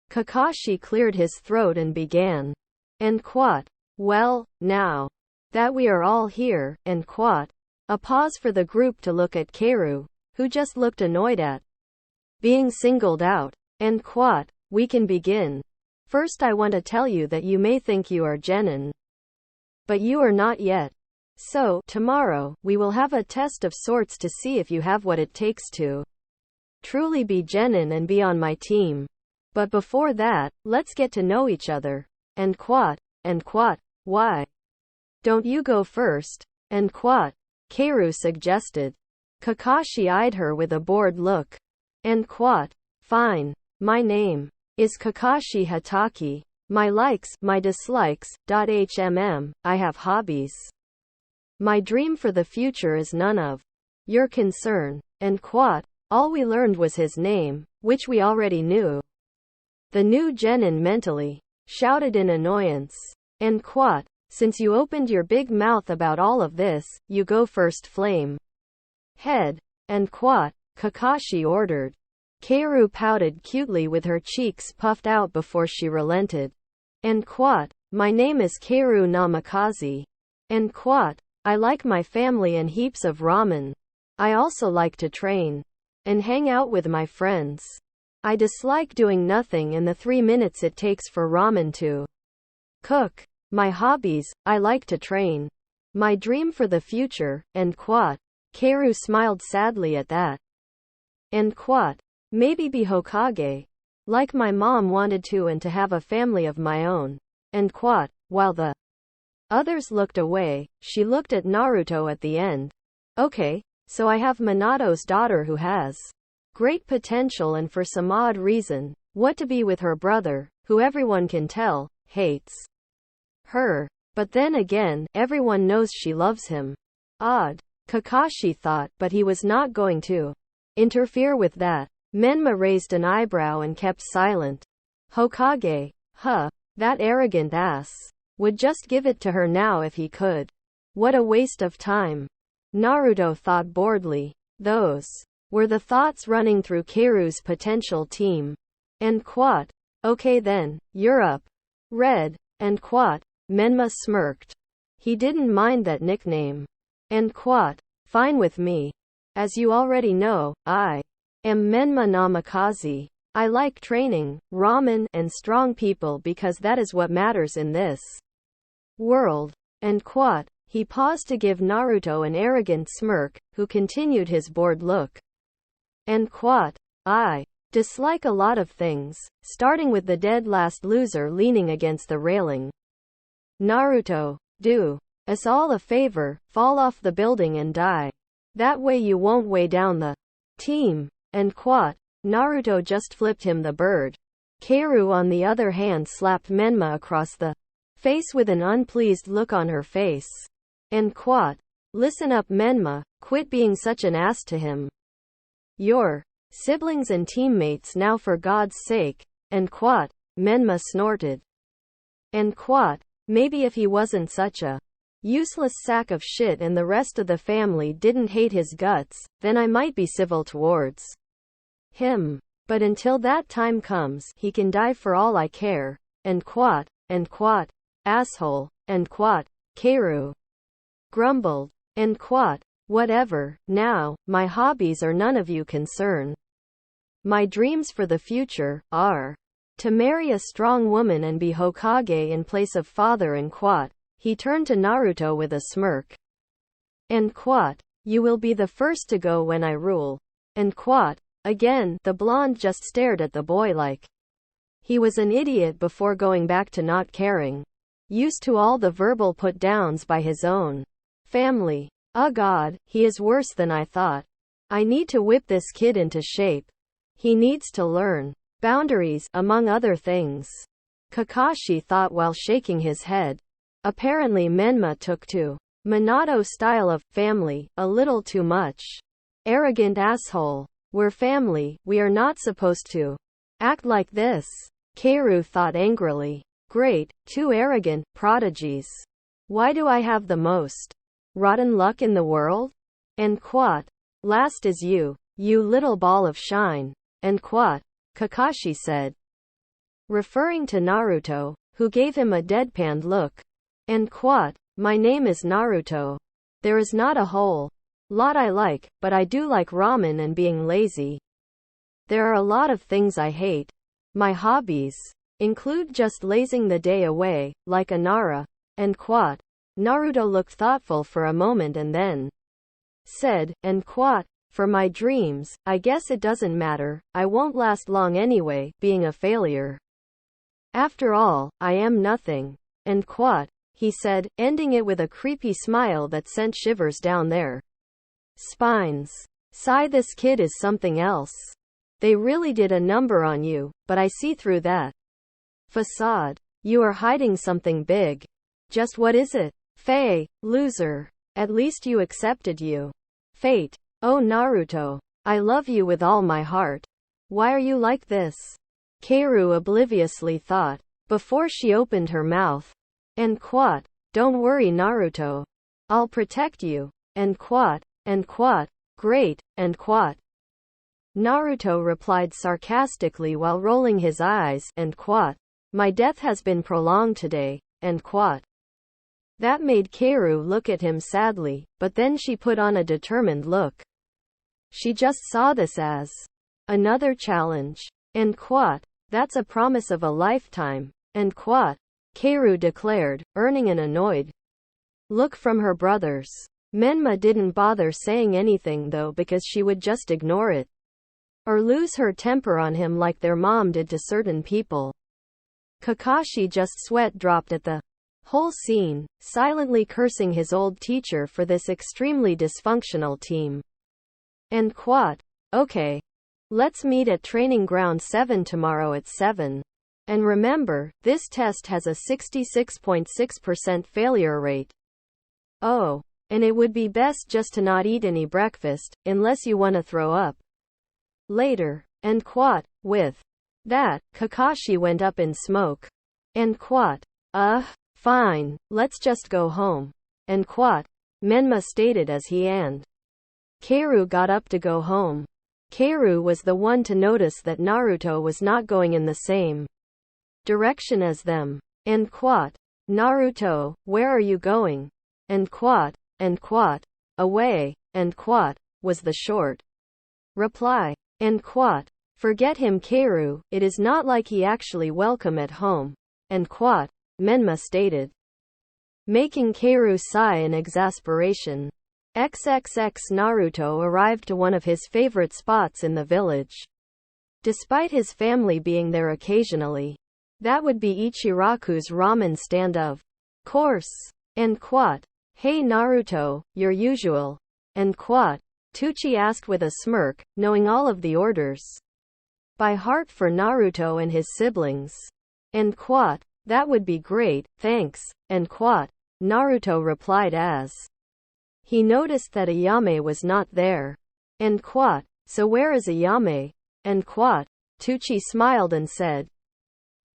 Speaker 1: Kakashi cleared his throat and began. And quat, well, now that we are all here, and quat, a pause for the group to look at Kaoru, who just looked annoyed at being singled out. And quat, we can begin. First I want to tell you that you may think you are genin, but you are not yet. So, tomorrow, we will have a test of sorts to see if you have what it takes to truly be genin and be on my team. But before that, let's get to know each other. And quat, why don't you go first? And quat, Kaoru suggested. Kakashi eyed her with a bored look. And quat, fine. My name is Kakashi Hatake. My likes, my dislikes, HMM, I have hobbies. My dream for the future is none of your concern. And quat, all we learned was his name, which we already knew. The new genin mentally shouted in annoyance. And quat, since you opened your big mouth about all of this, you go first, flame head. And quat, Kakashi ordered. Kaoru pouted cutely with her cheeks puffed out before she relented. And quat, my name is Kaoru Namikaze. And quat, I like my family and heaps of ramen. I also like to train and hang out with my friends. I dislike doing nothing in the 3 minutes it takes for ramen to cook. My hobbies, I like to train. My dream for the future, and quat. Kaoru smiled sadly at that. And quat, Maybe be Hokage. Like my mom wanted to, and to have a family of my own. And quote. While the others looked away, she looked at Naruto at the end. Okay, so I have Minato's daughter who has great potential, and for some odd reason, what to be with her brother, who everyone can tell, hates her. But then again, everyone knows she loves him. Odd. Kakashi thought, but he was not going to interfere with that. Menma raised an eyebrow and kept silent. Hokage? Huh. That arrogant ass. Would just give it to her now if he could. What a waste of time. Naruto thought boredly. Those were the thoughts running through Keiru's potential team. And quote. Okay then, you're up. Red. And quote. Menma smirked. He didn't mind that nickname. And quote. Fine with me. As you already know, I am Menma Namikaze. I like training, ramen, and strong people because that is what matters in this world. And quote. He paused to give Naruto an arrogant smirk, who continued his bored look. And quote. I dislike a lot of things, starting with the dead last loser leaning against the railing. Naruto, do us all a favor, fall off the building and die. That way you won't weigh down the team. And quote. Naruto just flipped him the bird. Keiru on the other hand slapped Menma across the face with an unpleased look on her face. And quote. Listen up Menma, quit being such an ass to him. Your siblings and teammates now for God's sake. And quote. Menma snorted. And quote. Maybe if he wasn't such a useless sack of shit and the rest of the family didn't hate his guts, then I might be civil towards him. But until that time comes, he can die for all I care. And quote. And quote. Asshole. And quote. Keiru grumbled. And quote. Whatever, now, my hobbies are none of you concern. My dreams for the future are to marry a strong woman and be Hokage in place of father. And quote. He turned to Naruto with a smirk. And quote. You will be the first to go when I rule. And quote. Again, the blonde just stared at the boy like he was an idiot before going back to not caring. Used to all the verbal put-downs by his own family. God, he is worse than I thought. I need to whip this kid into shape. He needs to learn boundaries, among other things. Kakashi thought while shaking his head. Apparently Menma took to Minato's style of family a little too much. Arrogant asshole. We're family, we are not supposed to act like this. Keiru thought angrily. Great, two arrogant prodigies. Why do I have the most rotten luck in the world? And quote. Last is you, you little ball of shine. And quote. Kakashi said, referring to Naruto, who gave him a deadpan look. And quote. My name is Naruto. There is not a whole lot I like, but I do like ramen and being lazy. There are a lot of things I hate. My hobbies include just lazing the day away, like Anara. And quote. Naruto looked thoughtful for a moment and then said, and quote. For my dreams, I guess it doesn't matter, I won't last long anyway, being a failure. After all, I am nothing. And quote. He said, ending it with a creepy smile that sent shivers down their spines. Sigh, this kid is something else. They really did a number on you, but I see through that facade. You are hiding something big. Just what is it? Faye, loser. At least you accepted you. Fate. Oh Naruto. I love you with all my heart. Why are you like this? Keiru obliviously thought, before she opened her mouth. And quote. Don't worry Naruto. I'll protect you. And quote. And quote. Great. And quote. Naruto replied sarcastically while rolling his eyes. And quote. My death has been prolonged today. And quote. That made Keiru look at him sadly, but then she put on a determined look. She just saw this as another challenge. And quote. That's a promise of a lifetime. And quote. Keiru declared, earning an annoyed look from her brothers. Menma didn't bother saying anything though because she would just ignore it. or lose her temper on him like their mom did to certain people. Kakashi just sweat dropped at the whole scene, silently cursing his old teacher for this extremely dysfunctional team. And quote, okay. Let's meet at Training Ground 7 tomorrow at 7. And remember, this test has a 66.6% failure rate. Oh, and it would be best just to not eat any breakfast, unless you want to throw up later. And quote, with that, Kakashi went up in smoke. And quote, fine, let's just go home. And quote, Menma stated as he and Kaoru got up to go home. Kaoru was the one to notice that Naruto was not going in the same direction as them. And quote, Naruto, where are you going? And quote, away, and quote, was the short reply. And quote, forget him Kaoru, it is not like he actually welcome at home. And quote, Menma stated, making Kaoru sigh in exasperation. XXX Naruto arrived to one of his favorite spots in the village. Despite his family being there occasionally. That would be Ichiraku's ramen stand of course. And quote, hey Naruto, your usual. And quote, Tucci asked with a smirk, knowing all of the orders by heart for Naruto and his siblings. And quote, that would be great, thanks. And quote, Naruto replied as he noticed that Ayame was not there. And quote, so where is Ayame? And quote, Tucci smiled and said,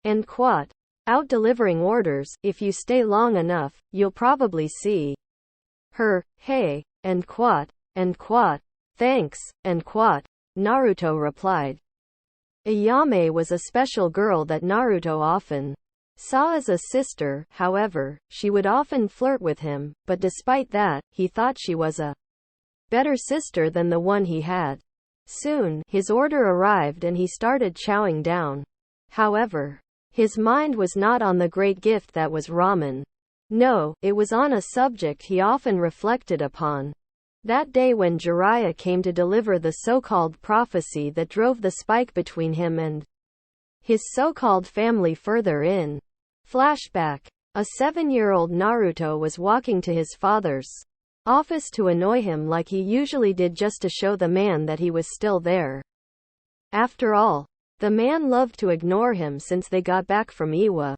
Speaker 1: and quote, out delivering orders, if you stay long enough, you'll probably see her, hey, and quote, thanks, and quote, Naruto replied. Ayame was a special girl that Naruto often saw as a sister, however, she would often flirt with him, but despite that, he thought she was a better sister than the one he had. Soon, his order arrived and he started chowing down. However, his mind was not on the great gift that was ramen. No, it was on a subject he often reflected upon. That day when Jiraiya came to deliver the so-called prophecy that drove the spike between him and his so-called family further in. Flashback. A 7-year-old Naruto was walking to his father's office to annoy him like he usually did just to show the man that he was still there. After all, the man loved to ignore him since they got back from Iwa.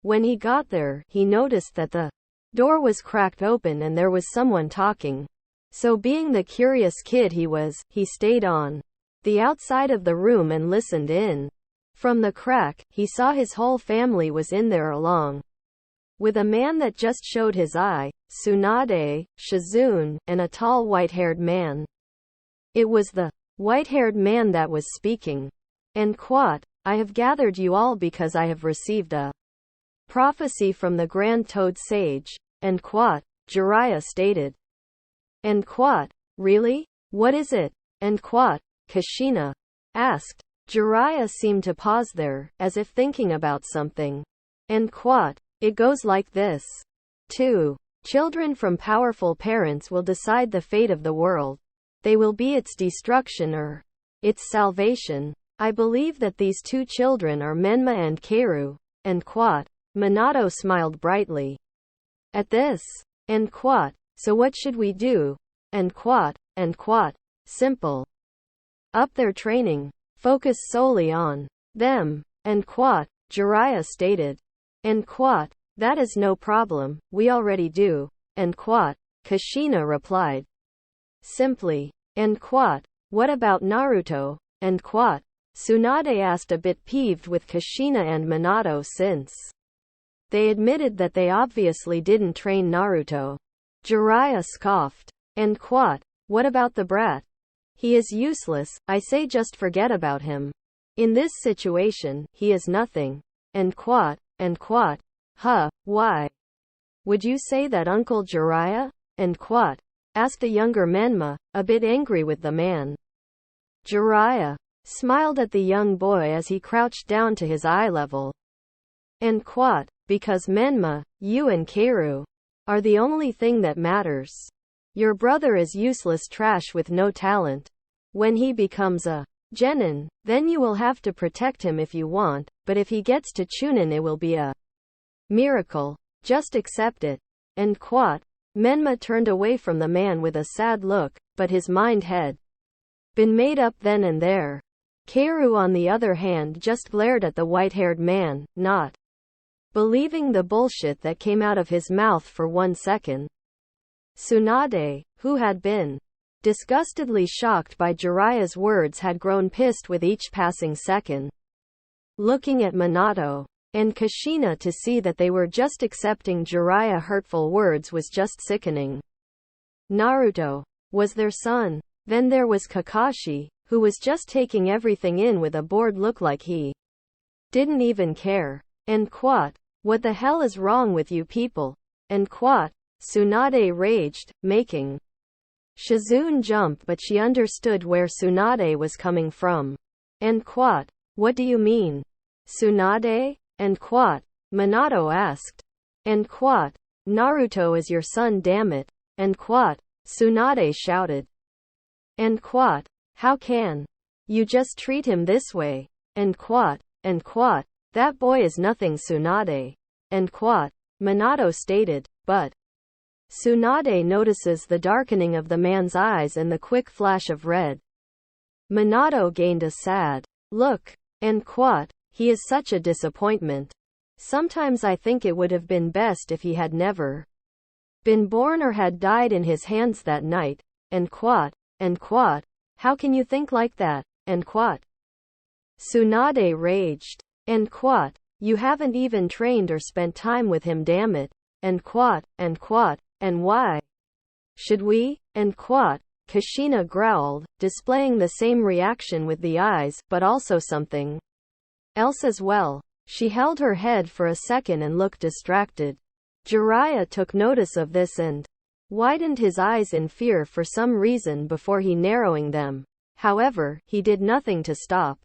Speaker 1: When he got there, he noticed that the door was cracked open and there was someone talking. So being the curious kid he was, he stayed on the outside of the room and listened in. From the crack, he saw his whole family was in there along with a man that just showed his eye, Tsunade, Shizune, and a tall white-haired man. It was the white-haired man that was speaking. And quote, I have gathered you all because I have received a prophecy from the Grand Toad Sage. And quote, Jiraiya stated. And quote, really? What is it? And quote, Kushina asked. Jiraiya seemed to pause there, as if thinking about something. And quote, it goes like this. 2. Children from powerful parents will decide the fate of the world. They will be its destruction or its salvation. I believe that these 2 children are Menma and Kaoru. And quote, Minato smiled brightly at this. And quote, so what should we do? And quote, simple. Up their training. Focus solely on them. And quote, Jiraiya stated. And quote, that is no problem, we already do. And quote, Kushina replied. Simply. And quote, what about Naruto? And quote, Tsunade asked, a bit peeved with Kushina and Minato since they admitted that they obviously didn't train Naruto. Jiraiya scoffed. And quote, what about the brat? He is useless, I say just forget about him. In this situation, he is nothing. And quote, why would you say that, Uncle Jiraiya? And quote, asked a younger Menma, a bit angry with the man. Jiraiya smiled at the young boy as he crouched down to his eye level. And quote, because Menma, you and Kaoru are the only thing that matters. Your brother is useless trash with no talent. When he becomes a Genin, then you will have to protect him if you want, but if he gets to Chunin it will be a miracle. Just accept it. And quote. Menma turned away from the man with a sad look, but his mind had been made up then and there. Kaoru on the other hand just glared at the white-haired man, not believing the bullshit that came out of his mouth for 1 second. Tsunade, who had been disgustedly shocked by Jiraiya's words, had grown pissed with each passing second. Looking at Minato and Kushina to see that they were just accepting Jiraiya's hurtful words was just sickening. Naruto was their son. Then there was Kakashi, who was just taking everything in with a bored look like he didn't even care. And quote. What the hell is wrong with you people? And quote. Tsunade raged, making Shizune jump, but she understood where Tsunade was coming from. And quote. What do you mean? Tsunade? And quote. Minato asked. And quote. Naruto is your son, damn it. And quote. Tsunade shouted. And quote. How can you just treat him this way? And quote. And quote. That boy is nothing, Tsunade. And quote. Minato stated. But Tsunade notices the darkening of the man's eyes and the quick flash of red. Minato gained a sad look. And quote. He is such a disappointment. Sometimes I think it would have been best if he had never been born or had died in his hands that night. And quote. And quote. How can you think like that? And quote. Tsunade raged. And quote. You haven't even trained or spent time with him, damn it. And quote. And quote. And why should we? And quote. Kushina growled, displaying the same reaction with the eyes, but also something else as well. She held her head for a second and looked distracted. Jiraiya took notice of this and widened his eyes in fear for some reason before he narrowing them. However, he did nothing to stop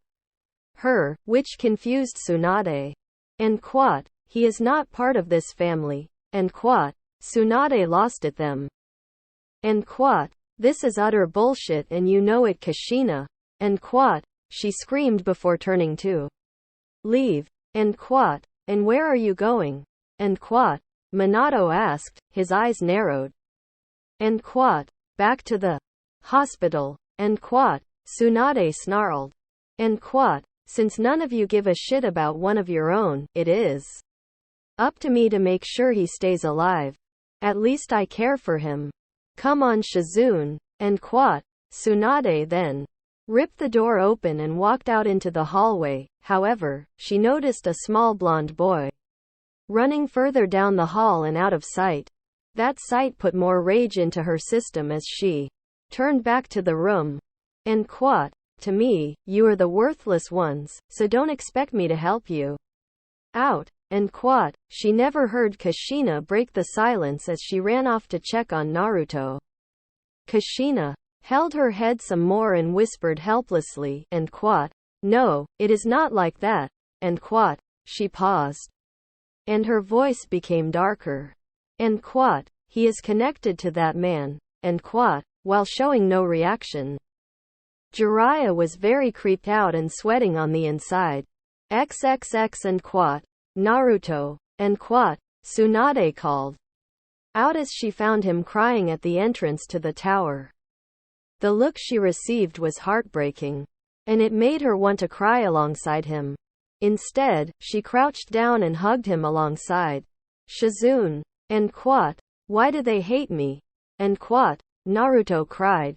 Speaker 1: her, which confused Tsunade. And quote. He is not part of this family. And quote. Tsunade lost at them. And quote. This is utter bullshit and you know it, Kushina. And quote. She screamed before turning to leave. And quote. And where are you going? And quote. Minato asked, his eyes narrowed. And quote. Back to the hospital. And quote. Tsunade snarled. And quote. Since none of you give a shit about one of your own, it is up to me to make sure he stays alive. At least I care for him. Come on, Shizune. And quote. Tsunade then ripped the door open and walked out into the hallway. However, she noticed a small blonde boy running further down the hall and out of sight. That sight put more rage into her system as she turned back to the room. And quote. To me, you are the worthless ones, so don't expect me to help you out. And quote. She never heard Kushina break the silence as she ran off to check on Naruto. Kushina held her head some more and whispered helplessly. And quote. No, it is not like that. And quote. She paused. And her voice became darker. And quote. He is connected to that man. And quote. While showing no reaction. Jiraiya was very creeped out and sweating on the inside. XXX and quote. Naruto. And quote. Tsunade called out as she found him crying at the entrance to the tower. The look she received was heartbreaking. And it made her want to cry alongside him. Instead, she crouched down and hugged him alongside. Shizune. And quote. Why do they hate me? And quote. Naruto cried.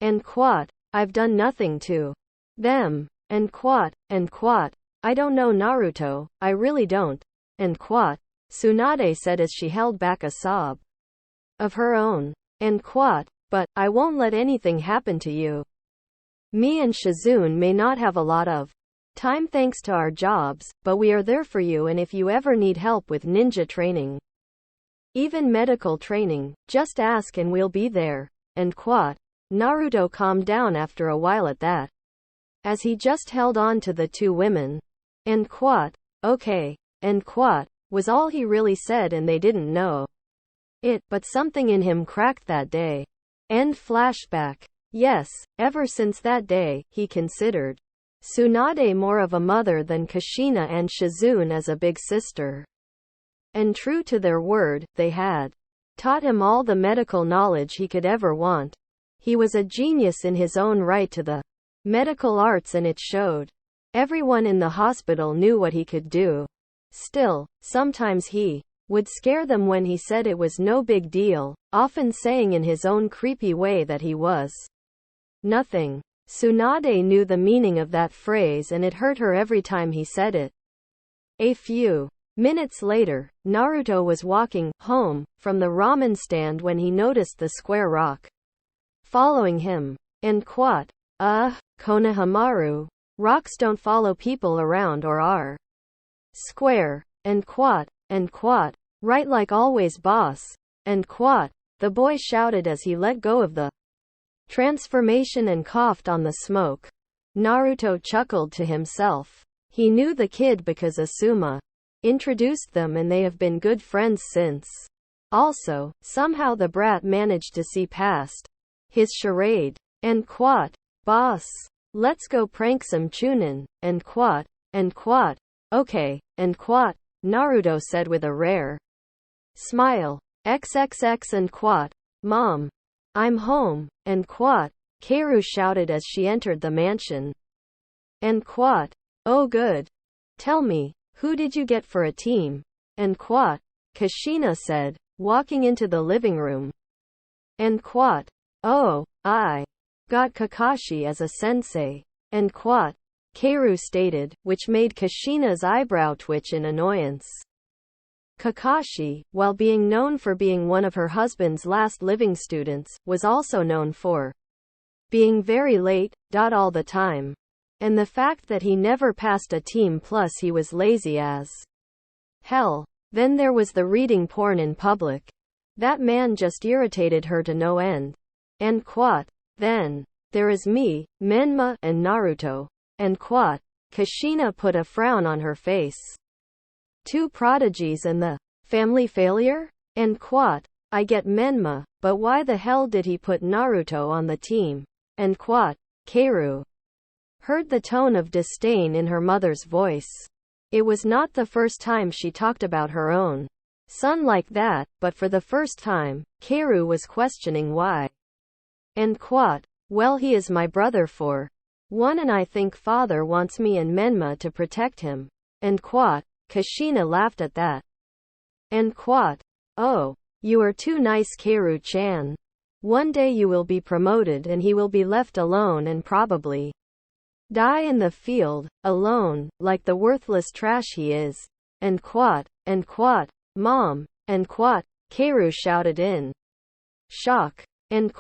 Speaker 1: And quote. I've done nothing to them. And quote. And quote. I don't know, Naruto, I really don't. And quote. Tsunade said as she held back a sob of her own. And quote. But I won't let anything happen to you. Me and Shizune may not have a lot of time thanks to our jobs, but we are there for you, and if you ever need help with ninja training, even medical training, just ask and we'll be there. And quote. Naruto calmed down after a while at that, as he just held on to the two women. And quote. Okay. And quote. Was all he really said, and they didn't know it, but something in him cracked that day. End flashback. Yes, ever since that day, he considered Tsunade more of a mother than Kushina and Shizune as a big sister. And true to their word, they had taught him all the medical knowledge he could ever want. He was a genius in his own right to the medical arts, and it showed. Everyone in the hospital knew what he could do. Still, sometimes he would scare them when he said it was no big deal, often saying in his own creepy way that he was nothing. Tsunade knew the meaning of that phrase, and it hurt her every time he said it. A few minutes later, Naruto was walking home from the ramen stand when he noticed the square rock following him. And Konohamaru, rocks don't follow people around or are square. And right, like always, boss. And the boy shouted as he let go of the transformation and coughed on the smoke. Naruto chuckled to himself. He knew the kid because Asuma introduced them, and they have been good friends since. Also, somehow the brat managed to see past his charade. And boss, let's go prank some Chunin. And okay. And Naruto said with a rare smile. XXX. And mom, I'm home. And Kaoru shouted as she entered the mansion. And oh good. Tell me, who did you get for a team? And Kushina said, walking into the living room. And oh, I got Kakashi as a sensei. And Kaoru stated, which made Kushina's eyebrow twitch in annoyance. Kakashi, while being known for being one of her husband's last living students, was also known for being very late, all the time. And the fact that he never passed a team, plus he was lazy as hell. Then there was the reading porn in public. That man just irritated her to no end. And then there is me, Menma, and Naruto. And Kushina put a frown on her face. Two prodigies and the family failure? And I get Menma, but why the hell did he put Naruto on the team? And Kaoru heard the tone of disdain in her mother's voice. It was not the first time she talked about her own son like that, but for the first time, Kaoru was questioning why. And well, he is my brother for one, and I think father wants me and Menma to protect him. And Kushina laughed at that. And oh, you are too nice, Kaoru-chan. One day you will be promoted and he will be left alone and probably die in the field, alone, like the worthless trash he is. And mom, and Kaoru shouted in shock. And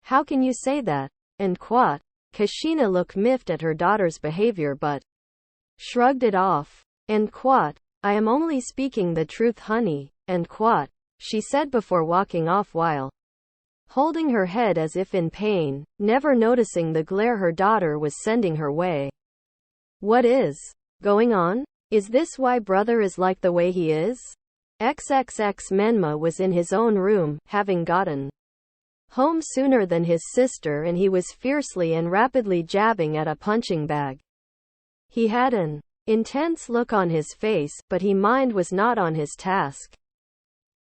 Speaker 1: how can you say that? And Kushina looked miffed at her daughter's behavior but shrugged it off. And I am only speaking the truth, honey. And she said before walking off while holding her head as if in pain, never noticing the glare her daughter was sending her way. What is going on? Is this why brother is like the way he is? XXX. Menma was in his own room, having gotten home sooner than his sister, and he was fiercely and rapidly jabbing at a punching bag. He had an intense look on his face, but his mind was not on his task.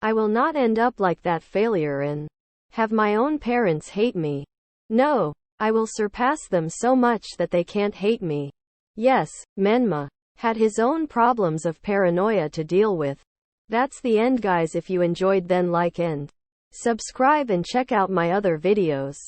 Speaker 1: I will not end up like that failure and have my own parents hate me. No, I will surpass them so much that they can't hate me. Yes, Menma had his own problems of paranoia to deal with. That's the end, guys. If you enjoyed, then like and subscribe and check out my other videos.